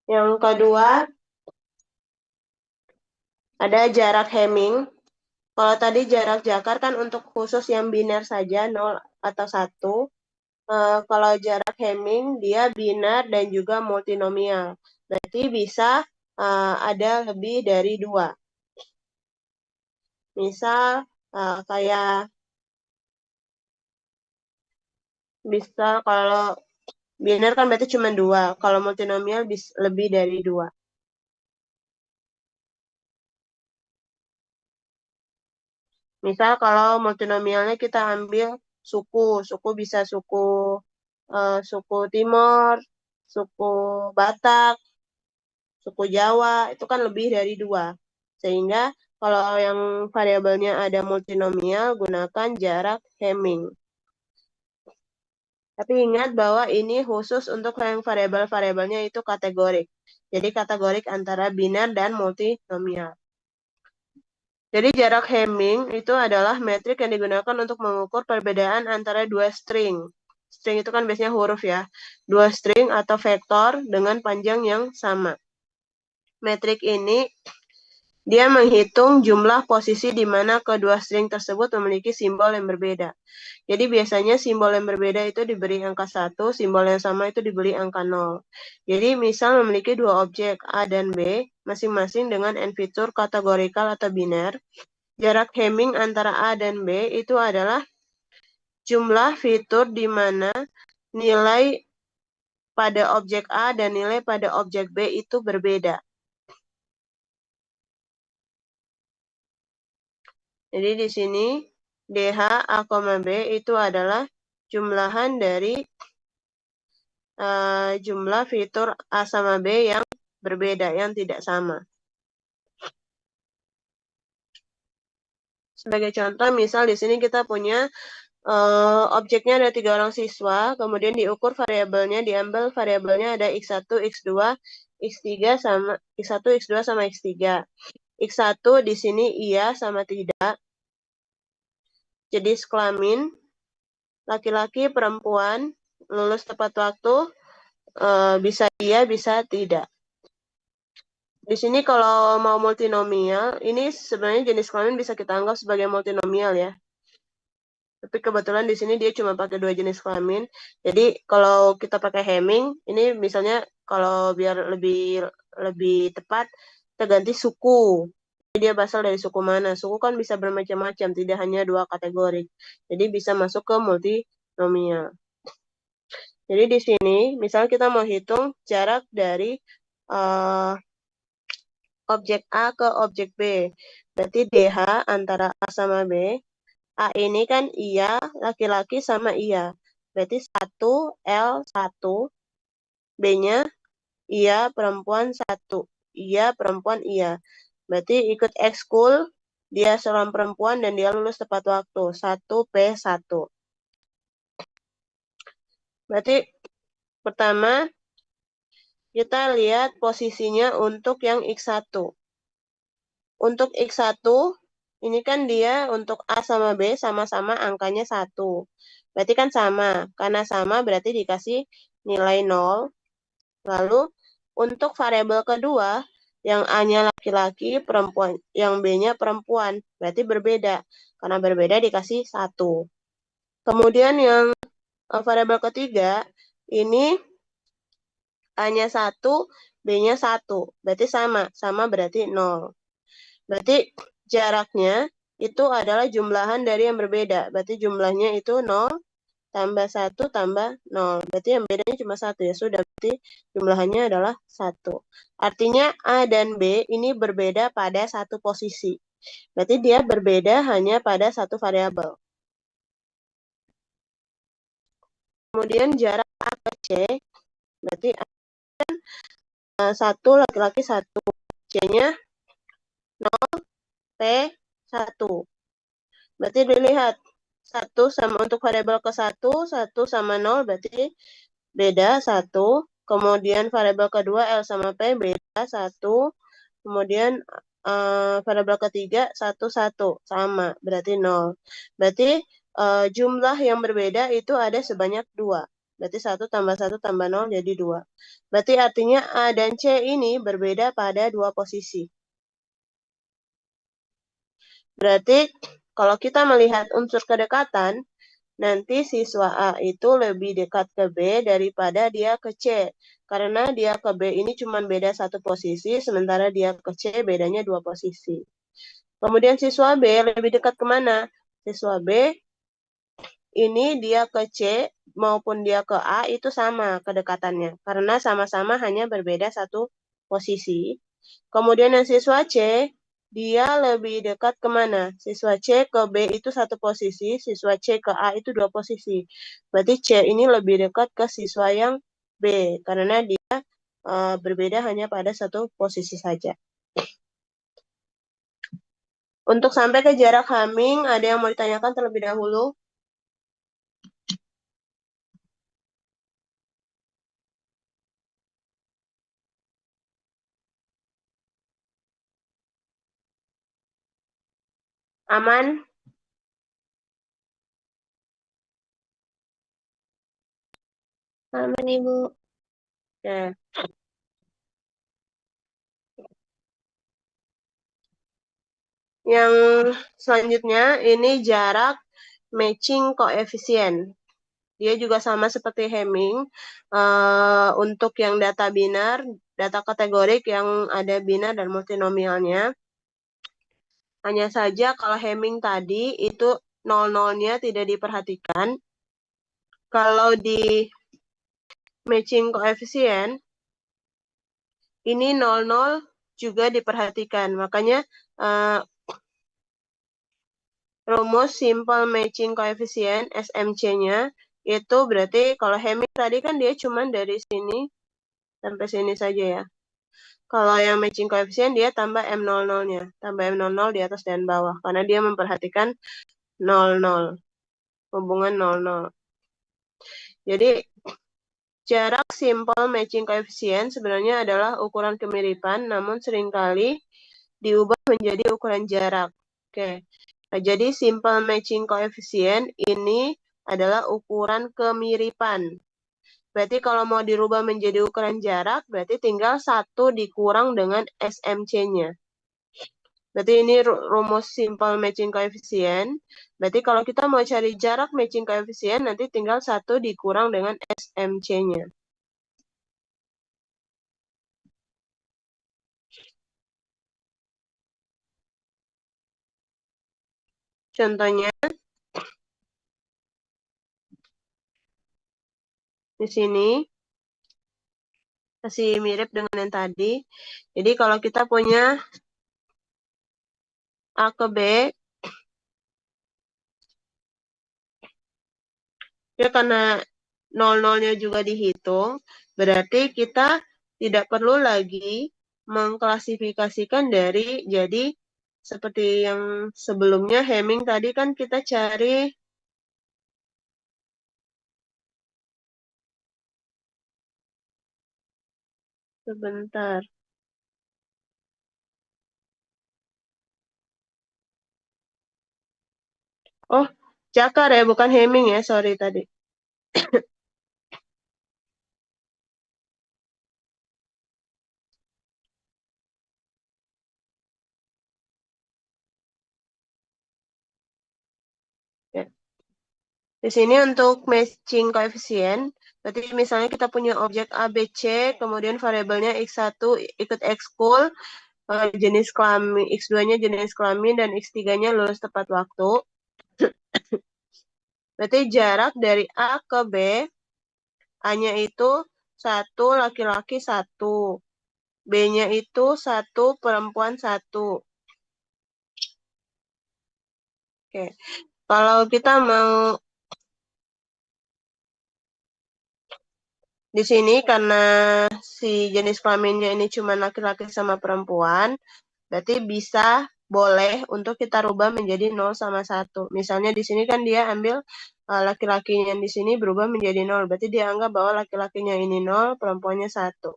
Yang kedua, ada jarak Hamming. Kalau tadi jarak jakar kan untuk khusus yang biner saja, 0 atau 1. Kalau jarak Hamming, dia binar dan juga multinomial. Berarti bisa ada lebih dari 2. Misal, kayak bisa kalau biner kan berarti cuma 2. Kalau multinomial bisa lebih dari 2. Misal kalau multinomialnya kita ambil suku bisa suku Timor, suku Batak, suku Jawa, itu kan lebih dari 2. Sehingga kalau yang variabelnya ada multinomial, gunakan jarak Hamming. Tapi ingat bahwa ini khusus untuk yang variabel-variabelnya itu kategorik. Jadi kategorik antara biner dan multinomial. Jadi jarak Hamming itu adalah metrik yang digunakan untuk mengukur perbedaan antara dua string. String itu kan biasanya huruf ya. Dua string atau vektor dengan panjang yang sama. Metrik ini dia menghitung jumlah posisi di mana kedua string tersebut memiliki simbol yang berbeda. Jadi biasanya simbol yang berbeda itu diberi angka 1, simbol yang sama itu diberi angka 0. Jadi misal memiliki dua objek A dan B, masing-masing dengan n fitur kategorikal atau biner. Jarak Hamming antara A dan B itu adalah jumlah fitur di mana nilai pada objek A dan nilai pada objek B itu berbeda. Jadi di sini DH A, B itu adalah jumlahan dari jumlah fitur A sama B yang berbeda, yang tidak sama. Sebagai contoh, misal di sini kita punya objeknya ada 3 orang siswa, kemudian diukur variabelnya, diambil variabelnya ada X1, X2, X3 sama X1, X2 sama X3. X1 di sini iya sama tidak. Jenis kelamin, laki-laki, perempuan, lulus tepat waktu, bisa iya, bisa tidak. Di sini kalau mau multinomial, ini sebenarnya jenis kelamin bisa kita anggap sebagai multinomial ya. Tapi kebetulan di sini dia cuma pakai 2 jenis kelamin. Jadi kalau kita pakai Hamming, ini misalnya kalau biar lebih tepat, kita ganti suku. Jadi dia berasal dari suku mana? Suku kan bisa bermacam-macam, tidak hanya 2 kategori. Jadi bisa masuk ke multinomial. Jadi di sini, misalnya kita mau hitung jarak dari objek A ke objek B. Berarti DH antara A sama B. A ini kan iya, laki-laki sama iya. Berarti 1, L1. B-nya iya, perempuan 1. Iya, perempuan iya. Berarti ikut ekskul, dia seorang perempuan dan dia lulus tepat waktu. 1P1. Berarti pertama, kita lihat posisinya untuk yang X1. Untuk X1, ini kan dia untuk A sama B sama-sama angkanya 1. Berarti kan sama. Karena sama berarti dikasih nilai 0. Lalu untuk variabel kedua, yang A-nya laki-laki, perempuan, yang B-nya perempuan. Berarti berbeda. Karena berbeda dikasih 1. Kemudian yang variabel ketiga, ini A-nya 1, B-nya 1. Berarti sama. Sama berarti 0. Berarti jaraknya itu adalah jumlahan dari yang berbeda. Berarti jumlahnya itu 0 tambah 1 tambah 0. Berarti yang bedanya cuma 1 ya. Sudah, berarti jumlahannya adalah 1. Artinya A dan B ini berbeda pada satu posisi. Berarti dia berbeda hanya pada satu variabel. Kemudian jarak A ke C, berarti A kan 1, laki-laki 1. C-nya 0P1. Berarti dilihat 1 sama untuk variabel ke 1, 1 sama 0 berarti beda 1. Kemudian variabel kedua L sama P beda 1. Kemudian variabel ketiga 1, 1 sama berarti 0. Berarti jumlah yang berbeda itu ada sebanyak 2. Berarti 1 tambah 1 tambah 0 jadi 2. Berarti artinya A dan C ini berbeda pada 2 posisi. Berarti kalau kita melihat unsur kedekatan, nanti siswa A itu lebih dekat ke B daripada dia ke C. Karena dia ke B ini cuma beda 1 posisi, sementara dia ke C bedanya 2 posisi. Kemudian siswa B lebih dekat kemana? Siswa B ini dia ke C maupun dia ke A itu sama kedekatannya. Karena sama-sama hanya berbeda 1 posisi. Kemudian yang siswa C dia lebih dekat kemana? Siswa C ke B itu satu posisi, siswa C ke A itu dua posisi. Berarti C ini lebih dekat ke siswa yang B, karena dia berbeda hanya pada satu posisi saja. Untuk sampai ke jarak Hamming, ada yang mau ditanyakan terlebih dahulu? Aman?
Aman, Ibu.
Ya. Yang selanjutnya, ini jarak matching koefisien. Dia juga sama seperti Hamming. Untuk yang data binar, data kategorik yang ada binar dan multinomialnya. Hanya saja kalau Hamming tadi itu 0-0-nya tidak diperhatikan. Kalau di matching koefisien, ini 0-0 juga diperhatikan. Makanya rumus simple matching coefficient SMC-nya itu berarti kalau Hamming tadi kan dia cuma dari sini sampai sini saja ya. Kalau yang matching coefficient dia tambah M00-nya, tambah M00 di atas dan bawah karena dia memperhatikan 00, hubungan 00. Jadi jarak simple matching coefficient sebenarnya adalah ukuran kemiripan namun seringkali diubah menjadi ukuran jarak. Oke. Nah, jadi simple matching coefficient ini adalah ukuran kemiripan. Berarti kalau mau dirubah menjadi ukuran jarak, berarti tinggal 1 dikurang dengan SMC-nya. Berarti ini rumus simple matching coefficient. Berarti kalau kita mau cari jarak matching coefficient, nanti tinggal 1 dikurang dengan SMC-nya. Contohnya, di sini masih mirip dengan yang tadi. Jadi kalau kita punya A ke B, ya karena 00-nya juga dihitung, berarti kita tidak perlu lagi mengklasifikasikan dari, jadi seperti yang sebelumnya Hamming tadi kan kita cari sebentar. Oh, Jakar ya, bukan Hamming ya, sorry tadi. Ya. Di sini untuk matching koefisien, berarti misalnya kita punya objek A, B, C, kemudian variabelnya X1 ikut ekskul, jenis kelamin, X2-nya jenis kelamin, dan X3-nya lulus tepat waktu. Berarti jarak dari A ke B, A-nya itu 1 laki-laki 1, B-nya itu 1 perempuan 1. Oke, kalau kita mau di sini karena si jenis kelaminnya ini cuma laki-laki sama perempuan, berarti bisa boleh untuk kita rubah menjadi 0 sama 1. Misalnya di sini kan dia ambil laki-lakinya yang di sini berubah menjadi 0. Berarti dia anggap bahwa laki-lakinya ini 0, perempuannya 1.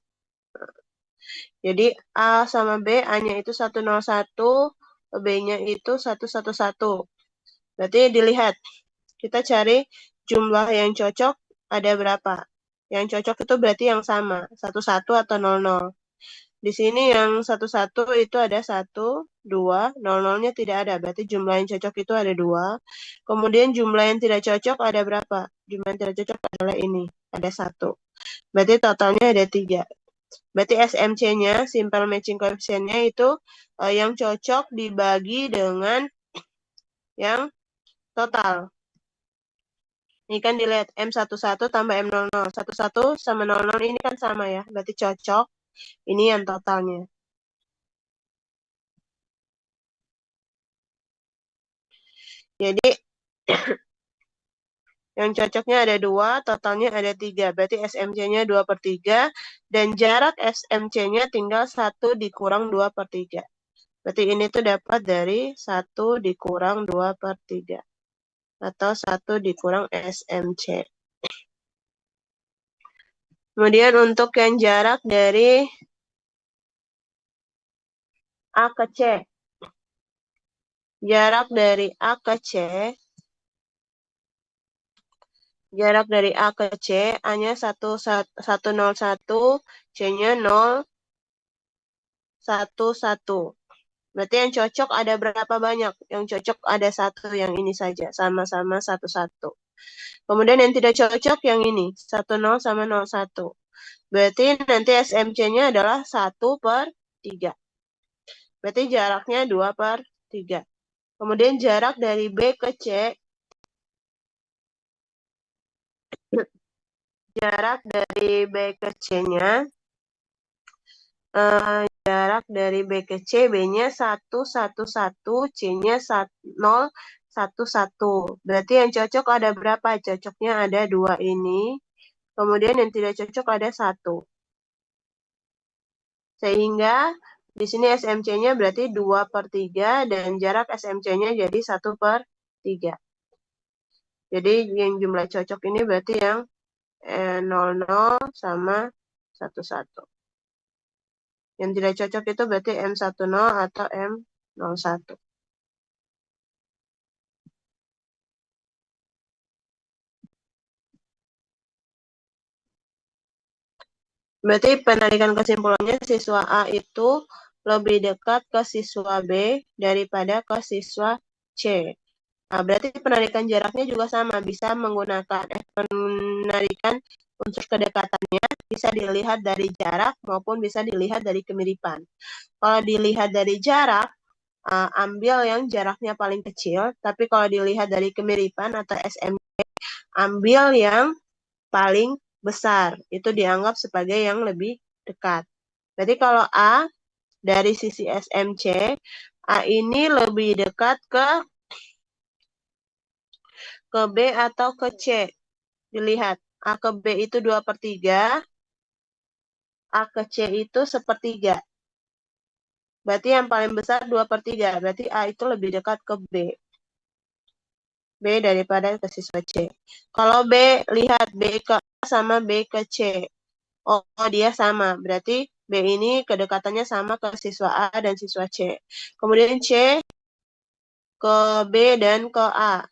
Jadi A sama B, A-nya itu 101, B-nya itu 111. Berarti dilihat, kita cari jumlah yang cocok ada berapa. Yang cocok itu berarti yang sama, 11 atau 00. Di sini yang 11 itu ada 1, 2, 00-nya tidak ada. Berarti jumlah yang cocok itu ada 2. Kemudian jumlah yang tidak cocok ada berapa? Jumlah yang tidak cocok adalah ini, ada 1. Berarti totalnya ada 3. Berarti SMC-nya, simple matching coefficient-nya itu yang cocok dibagi dengan yang total. Ini kan dilihat M11 tambah M00. 11 sama 00 ini kan sama ya. Berarti cocok. Ini yang totalnya. Jadi yang cocoknya ada 2, totalnya ada 3. Berarti SMC-nya 2/3. Dan jarak SMC-nya tinggal 1 dikurang 2/3. Berarti ini tuh dapat dari 1 dikurang 2/3. Atau 1 dikurang SMC. Kemudian untuk yang jarak dari A ke C. Jarak dari A ke C. Jarak dari A ke C, A-nya 101, C-nya 011. Berarti yang cocok ada berapa banyak? Yang cocok ada 1, yang ini saja. Sama-sama 11. Kemudian yang tidak cocok yang ini. 10 sama 01. Berarti nanti SMC-nya adalah 1/3. Berarti jaraknya 2/3. Kemudian jarak dari B ke C. Jarak dari B ke C-nya. Jarak dari B ke C, B-nya 111, C-nya 011. Berarti yang cocok ada berapa? Cocoknya ada 2 ini. Kemudian yang tidak cocok ada 1. Sehingga di sini SMC-nya berarti 2/3 dan jarak SMC-nya jadi 1/3. Jadi yang jumlah cocok ini berarti yang 00 sama 11. Yang tidak cocok itu berarti M10 atau M01. Berarti penarikan kesimpulannya siswa A itu lebih dekat ke siswa B daripada ke siswa C. Nah, berarti penarikan jaraknya juga sama, bisa menggunakan penarikan unsur kedekatannya bisa dilihat dari jarak maupun bisa dilihat dari kemiripan. Kalau dilihat dari jarak, ambil yang jaraknya paling kecil, tapi kalau dilihat dari kemiripan atau SMC, ambil yang paling besar. Itu dianggap sebagai yang lebih dekat. Jadi kalau A dari sisi SMC, A ini lebih dekat ke B atau ke C. Dilihat, A ke B itu 2/3, A ke C itu 1/3. Berarti yang paling besar 2/3. Berarti A itu lebih dekat ke B. B daripada ke siswa C. Kalau B, lihat B ke A sama B ke C. Oh, dia sama. Berarti B ini kedekatannya sama ke siswa A dan siswa C. Kemudian C ke B dan ke A.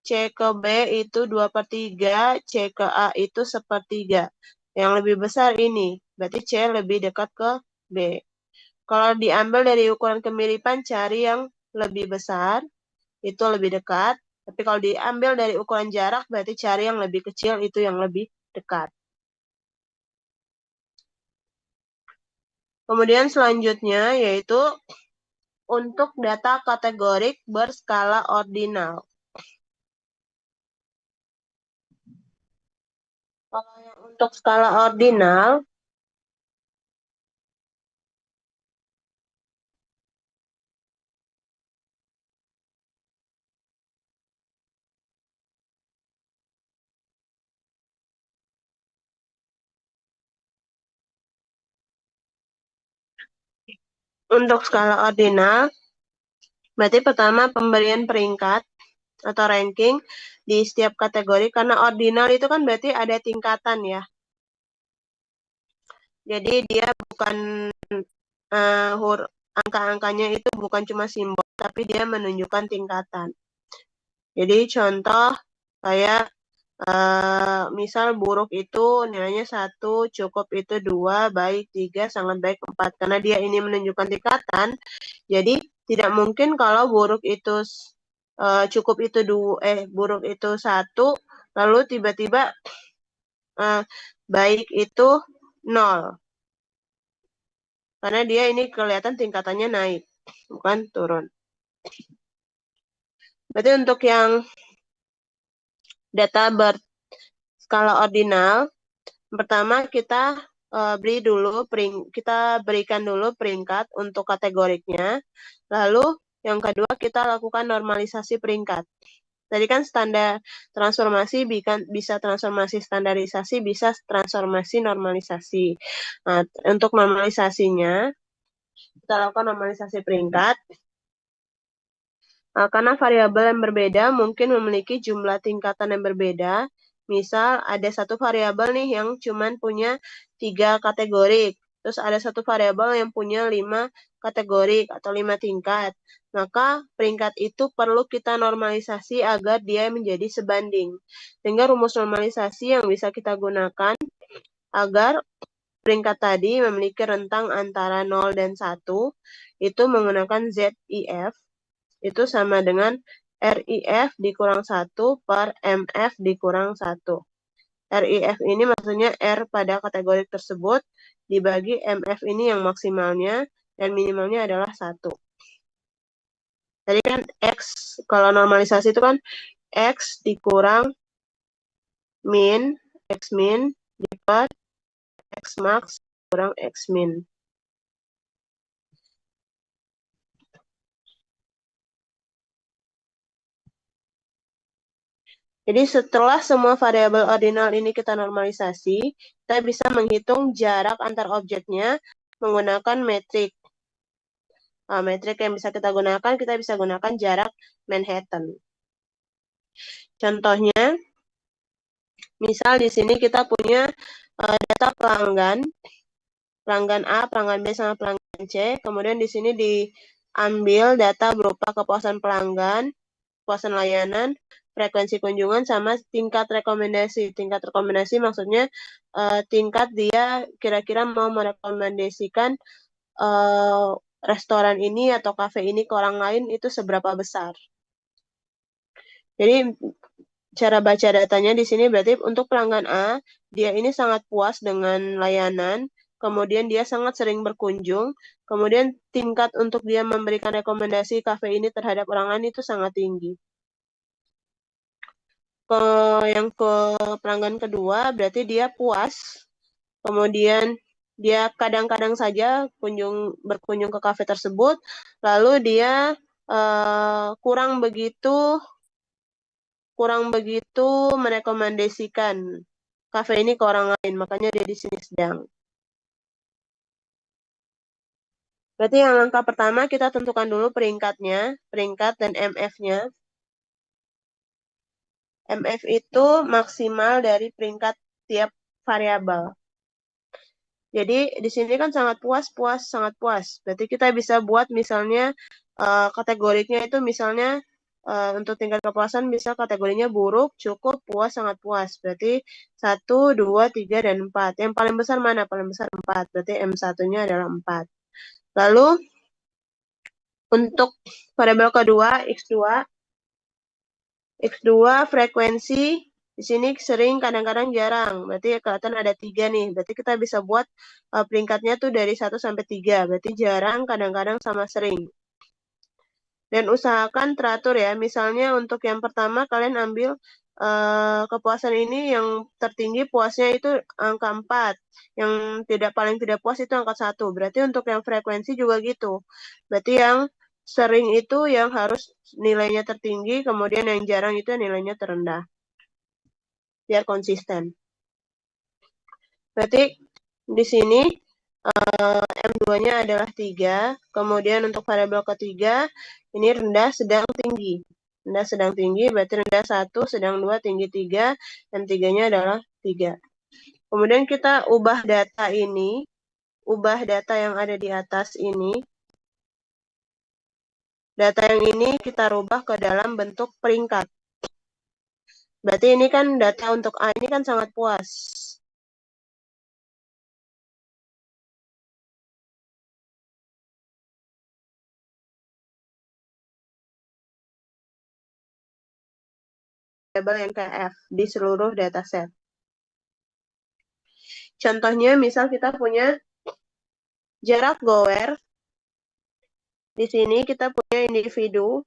C ke B itu 2/3, C ke A itu 1/3. Yang lebih besar ini. Berarti C lebih dekat ke B. Kalau diambil dari ukuran kemiripan, cari yang lebih besar. Itu lebih dekat. Tapi kalau diambil dari ukuran jarak, berarti cari yang lebih kecil, itu yang lebih dekat. Kemudian selanjutnya yaitu untuk data kategorik berskala ordinal. Kalau yang untuk skala ordinal, berarti pertama pemberian peringkat atau ranking di setiap kategori, karena ordinal itu kan berarti ada tingkatan ya. Jadi dia bukan angka-angkanya itu bukan cuma simbol, tapi dia menunjukkan tingkatan. Jadi contoh kayak misal buruk itu nilainya 1, cukup itu 2, baik 3, sangat baik 4. Karena dia ini menunjukkan tingkatan, jadi tidak mungkin kalau buruk itu cukup itu buruk itu 1, lalu tiba-tiba baik itu 0. Karena dia ini kelihatan tingkatannya naik, bukan turun. Berarti untuk yang data berskala ordinal, pertama kita berikan dulu peringkat untuk kategoriknya. Lalu Yang kedua, kita lakukan normalisasi peringkat. Tadi kan standar transformasi bisa transformasi standarisasi, bisa transformasi normalisasi. Nah, untuk normalisasinya, kita lakukan normalisasi peringkat. Karena variabel yang berbeda mungkin memiliki jumlah tingkatan yang berbeda. Misal ada satu variabel nih yang cuman punya 3 kategori. Terus ada satu variabel yang punya 5 kategori atau 5 tingkat. Maka peringkat itu perlu kita normalisasi agar dia menjadi sebanding. Sehingga rumus normalisasi yang bisa kita gunakan agar peringkat tadi memiliki rentang antara 0 dan 1 itu menggunakan ZIF itu sama dengan RIF dikurang 1 per MF dikurang 1. RIF ini maksudnya R pada kategori tersebut dibagi MF ini yang maksimalnya dan minimalnya adalah 1. Tadi kan X, kalau normalisasi itu kan X dikurang min, X min diper X max kurang X min. Jadi setelah semua variabel ordinal ini kita normalisasi, kita bisa menghitung jarak antar objeknya menggunakan metrik. Metrik yang bisa kita bisa gunakan jarak Manhattan. Contohnya, misal di sini kita punya data pelanggan A, pelanggan B, sama pelanggan C. Kemudian di sini diambil data berupa kepuasan pelanggan, kepuasan layanan, frekuensi kunjungan, sama tingkat rekomendasi. Tingkat rekomendasi maksudnya tingkat dia kira-kira mau merekomendasikan restoran ini atau kafe ini ke orang lain itu seberapa besar. Jadi cara baca datanya di sini berarti untuk pelanggan A, dia ini sangat puas dengan layanan, kemudian dia sangat sering berkunjung, kemudian tingkat untuk dia memberikan rekomendasi kafe ini terhadap orang lain itu sangat tinggi. Yang ke pelanggan kedua berarti dia puas, kemudian dia kadang-kadang saja berkunjung ke kafe tersebut, lalu dia kurang begitu merekomendasikan kafe ini ke orang lain, makanya dia di sini sedang. Berarti yang langkah pertama kita tentukan dulu peringkatnya, peringkat dan MF-nya. MF itu maksimal dari peringkat tiap variabel. Jadi di sini kan sangat puas, sangat puas. Berarti kita bisa buat misalnya kategorinya itu misalnya untuk tingkat kepuasan bisa kategorinya buruk, cukup, puas, sangat puas. Berarti 1, 2, 3, dan 4. Yang paling besar mana? Paling besar 4. Berarti M1-nya adalah 4. Lalu untuk variabel kedua, X2. X2 frekuensi di sini sering, kadang-kadang jarang. Berarti kelihatan ada 3 nih. Berarti kita bisa buat peringkatnya tuh dari 1 sampai 3. Berarti jarang, kadang-kadang, sama sering. Dan usahakan teratur ya. Misalnya untuk yang pertama kalian ambil kepuasan ini yang tertinggi puasnya itu angka 4. Yang paling tidak puas itu angka 1. Berarti untuk yang frekuensi juga gitu. Berarti yang sering itu yang harus nilainya tertinggi, kemudian yang jarang itu nilainya terendah. Biar konsisten. Berarti di sini M2-nya adalah 3. Kemudian untuk variabel ketiga, ini rendah, sedang, tinggi. Rendah, sedang, tinggi, berarti rendah 1, sedang 2, tinggi 3. M3-nya adalah 3. Kemudian kita ubah data ini, ubah data yang ada di atas ini. Data yang ini kita rubah ke dalam bentuk peringkat. Berarti ini kan data untuk A ini kan sangat puas. Variabel yang ke F di seluruh dataset. Contohnya misal kita punya jarak goer. Di sini kita punya individu.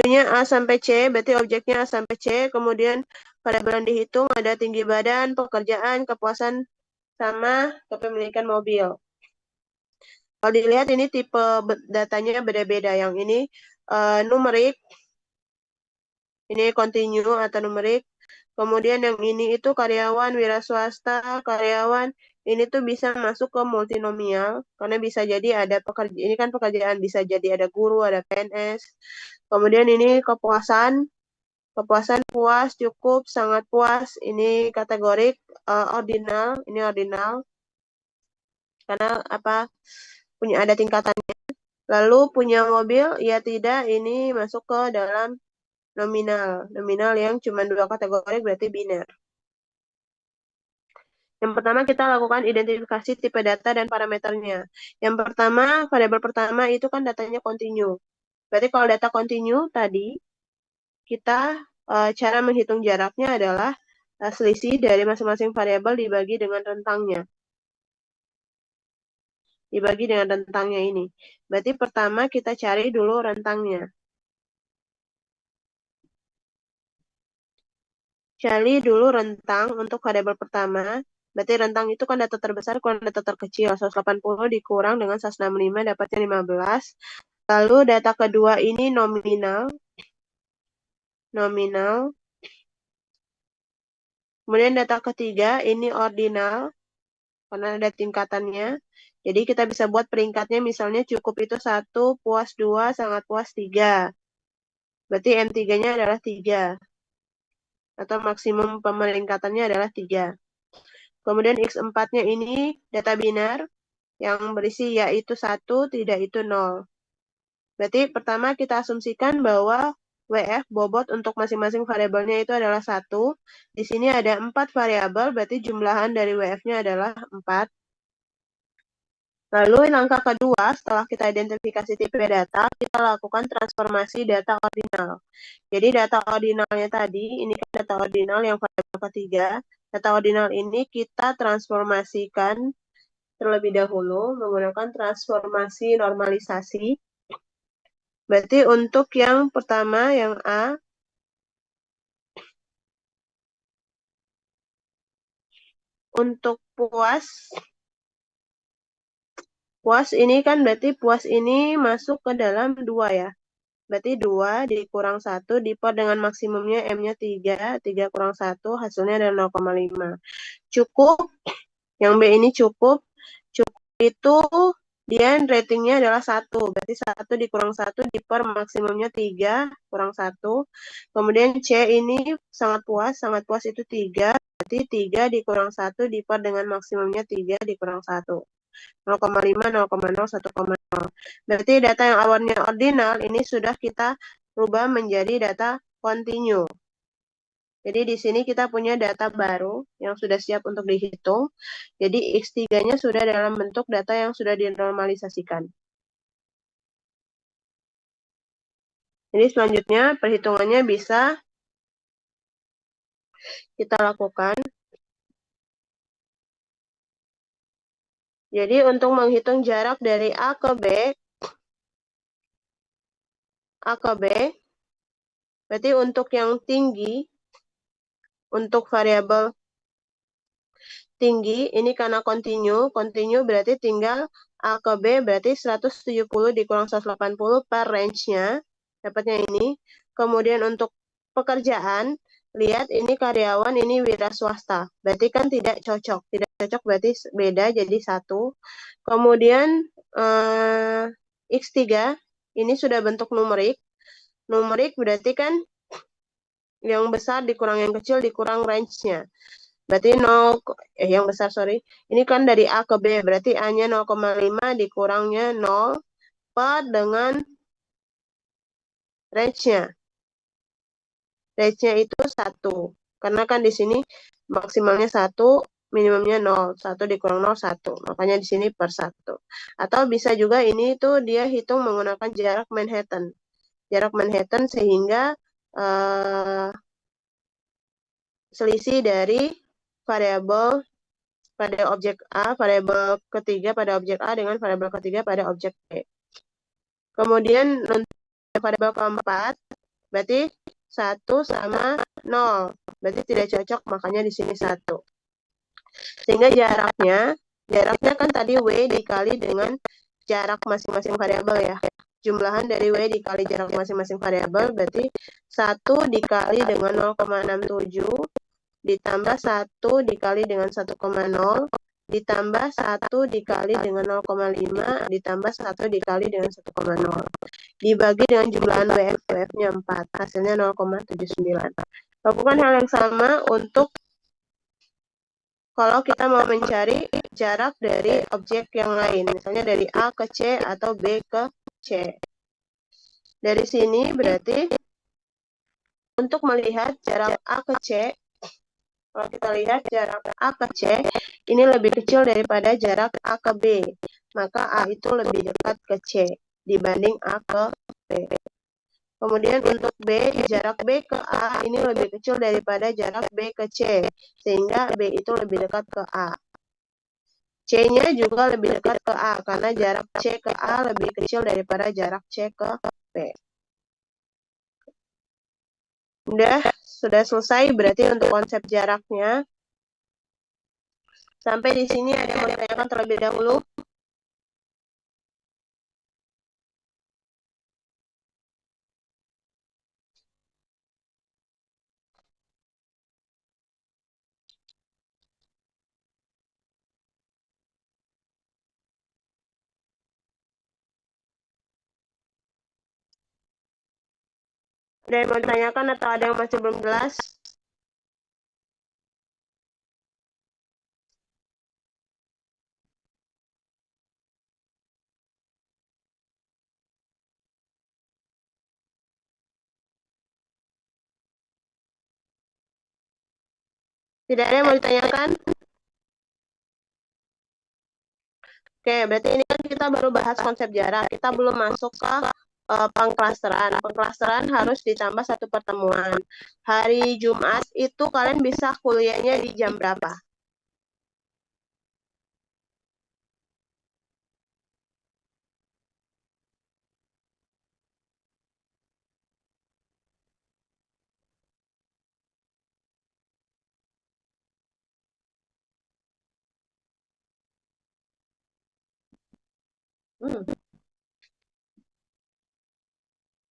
Nya A sampai C, berarti objeknya A sampai C, kemudian variabel yang dihitung ada tinggi badan, pekerjaan, kepuasan, sama kepemilikan mobil. Kalau dilihat ini tipe datanya beda-beda. Yang ini numerik, ini continue atau numerik. Kemudian yang ini itu karyawan, wira swasta, karyawan. Ini tuh bisa masuk ke multinomial, karena bisa jadi ada pekerjaan, ini kan pekerjaan, bisa jadi ada guru, ada PNS. Kemudian ini kepuasan puas, cukup, sangat puas. Ini kategorik ordinal, ini ordinal. Karena apa? Punya ada tingkatannya. Lalu punya mobil, ya tidak, ini masuk ke dalam nominal. Nominal yang cuma 2 kategori berarti biner. Yang pertama kita lakukan identifikasi tipe data dan parameternya. Yang pertama, variabel pertama itu kan datanya continue. Berarti kalau data continue tadi, kita cara menghitung jaraknya adalah selisih dari masing-masing variabel dibagi dengan rentangnya. Dibagi dengan rentangnya ini. Berarti pertama kita cari dulu rentangnya. Cari dulu rentang untuk variabel pertama. Berarti rentang itu kan data terbesar kurang data terkecil. 180 dikurang dengan 165 dapatnya 15. Lalu data kedua ini nominal. Nominal. Kemudian data ketiga ini ordinal. Karena ada tingkatannya. Jadi kita bisa buat peringkatnya misalnya cukup itu 1, puas 2, sangat puas 3. Berarti M3-nya adalah 3. Atau maksimum pemeringkatannya adalah 3. Kemudian X4-nya ini data binar yang berisi ya itu 1, tidak itu 0. Berarti pertama kita asumsikan bahwa WF bobot untuk masing-masing variabelnya itu adalah 1. Di sini ada 4 variabel, berarti jumlahan dari WF-nya adalah 4. Lalu langkah kedua, setelah kita identifikasi tipe data, kita lakukan transformasi data ordinal. Jadi data ordinalnya tadi, ini kan data ordinal yang variabel ketiga. Data ordinal ini kita transformasikan terlebih dahulu menggunakan transformasi normalisasi. Berarti untuk yang pertama, yang A, untuk puas ini kan berarti puas ini masuk ke dalam 2 ya. Berarti 2 dikurang 1 diper dengan maksimumnya M-nya 3. 3 kurang 1 hasilnya ada 0,5. Cukup, yang B ini cukup. Cukup itu dia ratingnya adalah 1. Berarti 1 dikurang 1 diper maksimumnya 3 kurang 1. Kemudian C ini sangat puas itu 3. Berarti 3 dikurang 1 diper dengan maksimumnya 3 dikurang 1. 0,5, 0,0, 1,0. Berarti data yang awalnya ordinal ini sudah kita rubah menjadi data continue. Jadi di sini kita punya data baru yang sudah siap untuk dihitung. Jadi X3-nya sudah dalam bentuk data yang sudah dinormalisasikan. Jadi selanjutnya perhitungannya bisa kita lakukan. Jadi untuk menghitung jarak dari A ke B, berarti untuk yang tinggi, untuk variabel tinggi, ini karena continue berarti tinggal A ke B berarti 170 dikurang 180 per range-nya, dapatnya ini. Kemudian untuk pekerjaan, lihat ini karyawan, ini wira swasta, berarti kan tidak cocok berarti beda jadi 1. Kemudian X3, ini sudah bentuk numerik berarti kan yang besar dikurang yang kecil dikurang range-nya. Berarti 0, yang besar sorry. Ini kan dari A ke B, berarti A-nya 0,5 dikurangnya 0 per dengan range-nya. Range-nya itu 1. Karena kan di sini maksimalnya 1, minimumnya 0. 1 dikurang 0, 1. Makanya di sini per 1. Atau bisa juga ini tuh dia hitung menggunakan jarak Manhattan. Jarak Manhattan sehingga selisih dari variabel pada objek A, variabel ketiga pada objek A dengan variabel ketiga pada objek B. Kemudian variabel keempat, Berarti 1 sama 0. Berarti tidak cocok, makanya di sini 1. Sehingga jaraknya kan tadi W dikali dengan jarak masing-masing variabel ya. Jumlahan dari W dikali jarak masing-masing variabel berarti 1 dikali dengan 0,67 ditambah 1 dikali dengan 1,0 ditambah 1 dikali dengan 0,5 ditambah 1 dikali dengan 1,0 dibagi dengan jumlahan WF-nya 4, hasilnya 0,79. Lakukan hal yang sama untuk kalau kita mau mencari jarak dari objek yang lain, misalnya dari A ke C atau B ke C. Dari sini berarti untuk melihat jarak A ke C, kalau kita lihat jarak A ke C, ini lebih kecil daripada jarak A ke B. Maka A itu lebih dekat ke C dibanding A ke B. Kemudian untuk B, jarak B ke A ini lebih kecil daripada jarak B ke C. Sehingga B itu lebih dekat ke A. C-nya juga lebih dekat ke A, karena jarak C ke A lebih kecil daripada jarak C ke B. Sudah selesai berarti untuk konsep jaraknya. Sampai di sini ada yang mau ditanyakan terlebih dahulu? Ada yang mau ditanyakan atau ada yang masih belum jelas? Tidak ada yang mau ditanyakan? Oke, berarti ini kan kita baru bahas konsep jarak. Kita belum masuk ke pengklasteran. Pengklasteran harus ditambah satu pertemuan. Hari Jumat itu kalian bisa kuliahnya di jam berapa?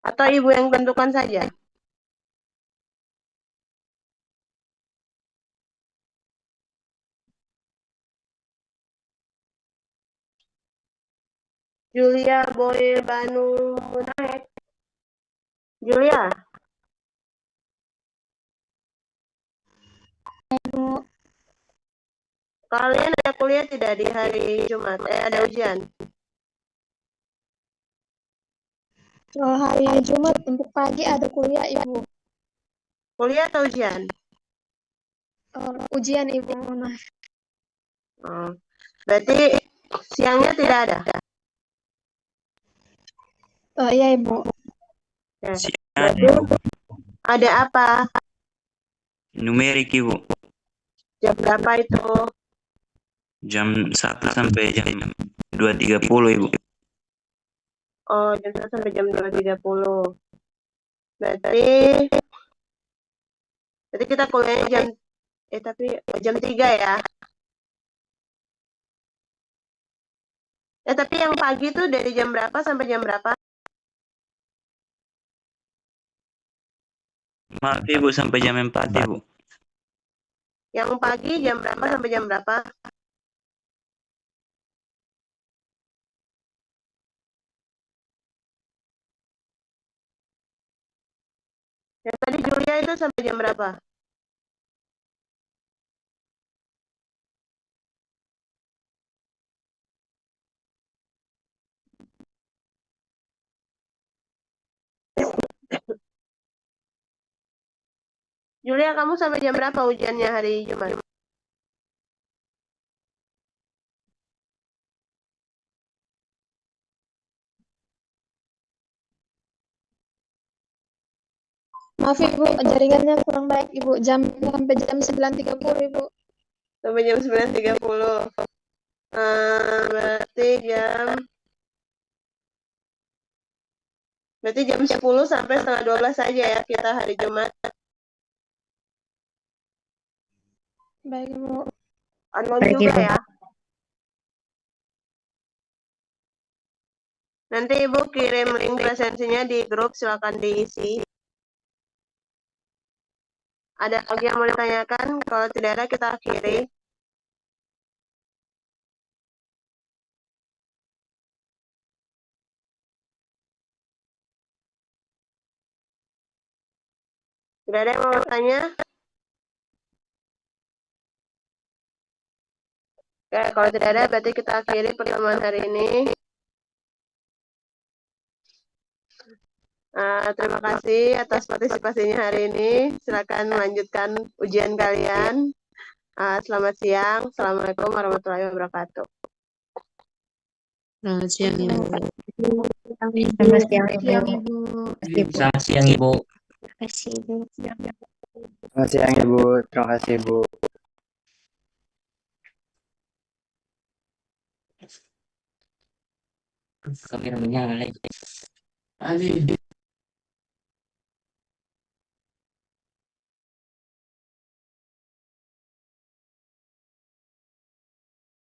Atau ibu yang tentukan saja? Julia, Boy, Banu, Munaek. Julia? Kalian ada kuliah tidak di hari Jumat? Ada ujian?
Oh, hari Jumat untuk pagi ada kuliah, Ibu.
Kuliah atau ujian?
Ujian, Ibu. Nah,
Oh, berarti siangnya tidak ada?
iya, Ibu.
Ya.
Siang,
Berarti ada apa?
numerik Ibu.
Jam berapa itu?
Jam 1 sampai jam 2.30 Ibu.
Oh, jam 1 sampai jam 2.30. Berarti kita kuliahnya jam 3 ya. Tapi yang pagi tuh dari jam berapa sampai jam berapa?
Maaf Ibu, sampai jam 4 Ibu.
Yang pagi jam berapa sampai jam berapa? Yang tadi Julia itu sampai jam berapa? Julia, kamu sampai jam berapa ujiannya hari Jumat?
Maaf, Ibu, jaringannya kurang baik, Ibu. Sampai jam 9.30, Ibu.
Sampai jam 9.30. Berarti jam Berarti jam 10 sampai setengah 12 saja ya kita hari Jumat.
Baik, Ibu.
Online
Baik,
juga
Ibu.
ya. Nanti Ibu kirim link presensinya di grup, silakan diisi. Ada lagi yang mau ditanyakan? Kalau tidak ada, kita akhiri. Tidak ada yang mau bertanya? Oke, kalau tidak ada, berarti kita akhiri pertemuan hari ini. Terima kasih atas partisipasinya hari ini. Silakan melanjutkan ujian kalian. Selamat siang. Assalamualaikum warahmatullahi wabarakatuh.
Selamat siang, Ibu.
Selamat siang, Ibu.
Selamat siang, Ibu.
Terima kasih, Ibu.
Selamat siang Ibu, terima kasih Ibu.
Kameranya nyala.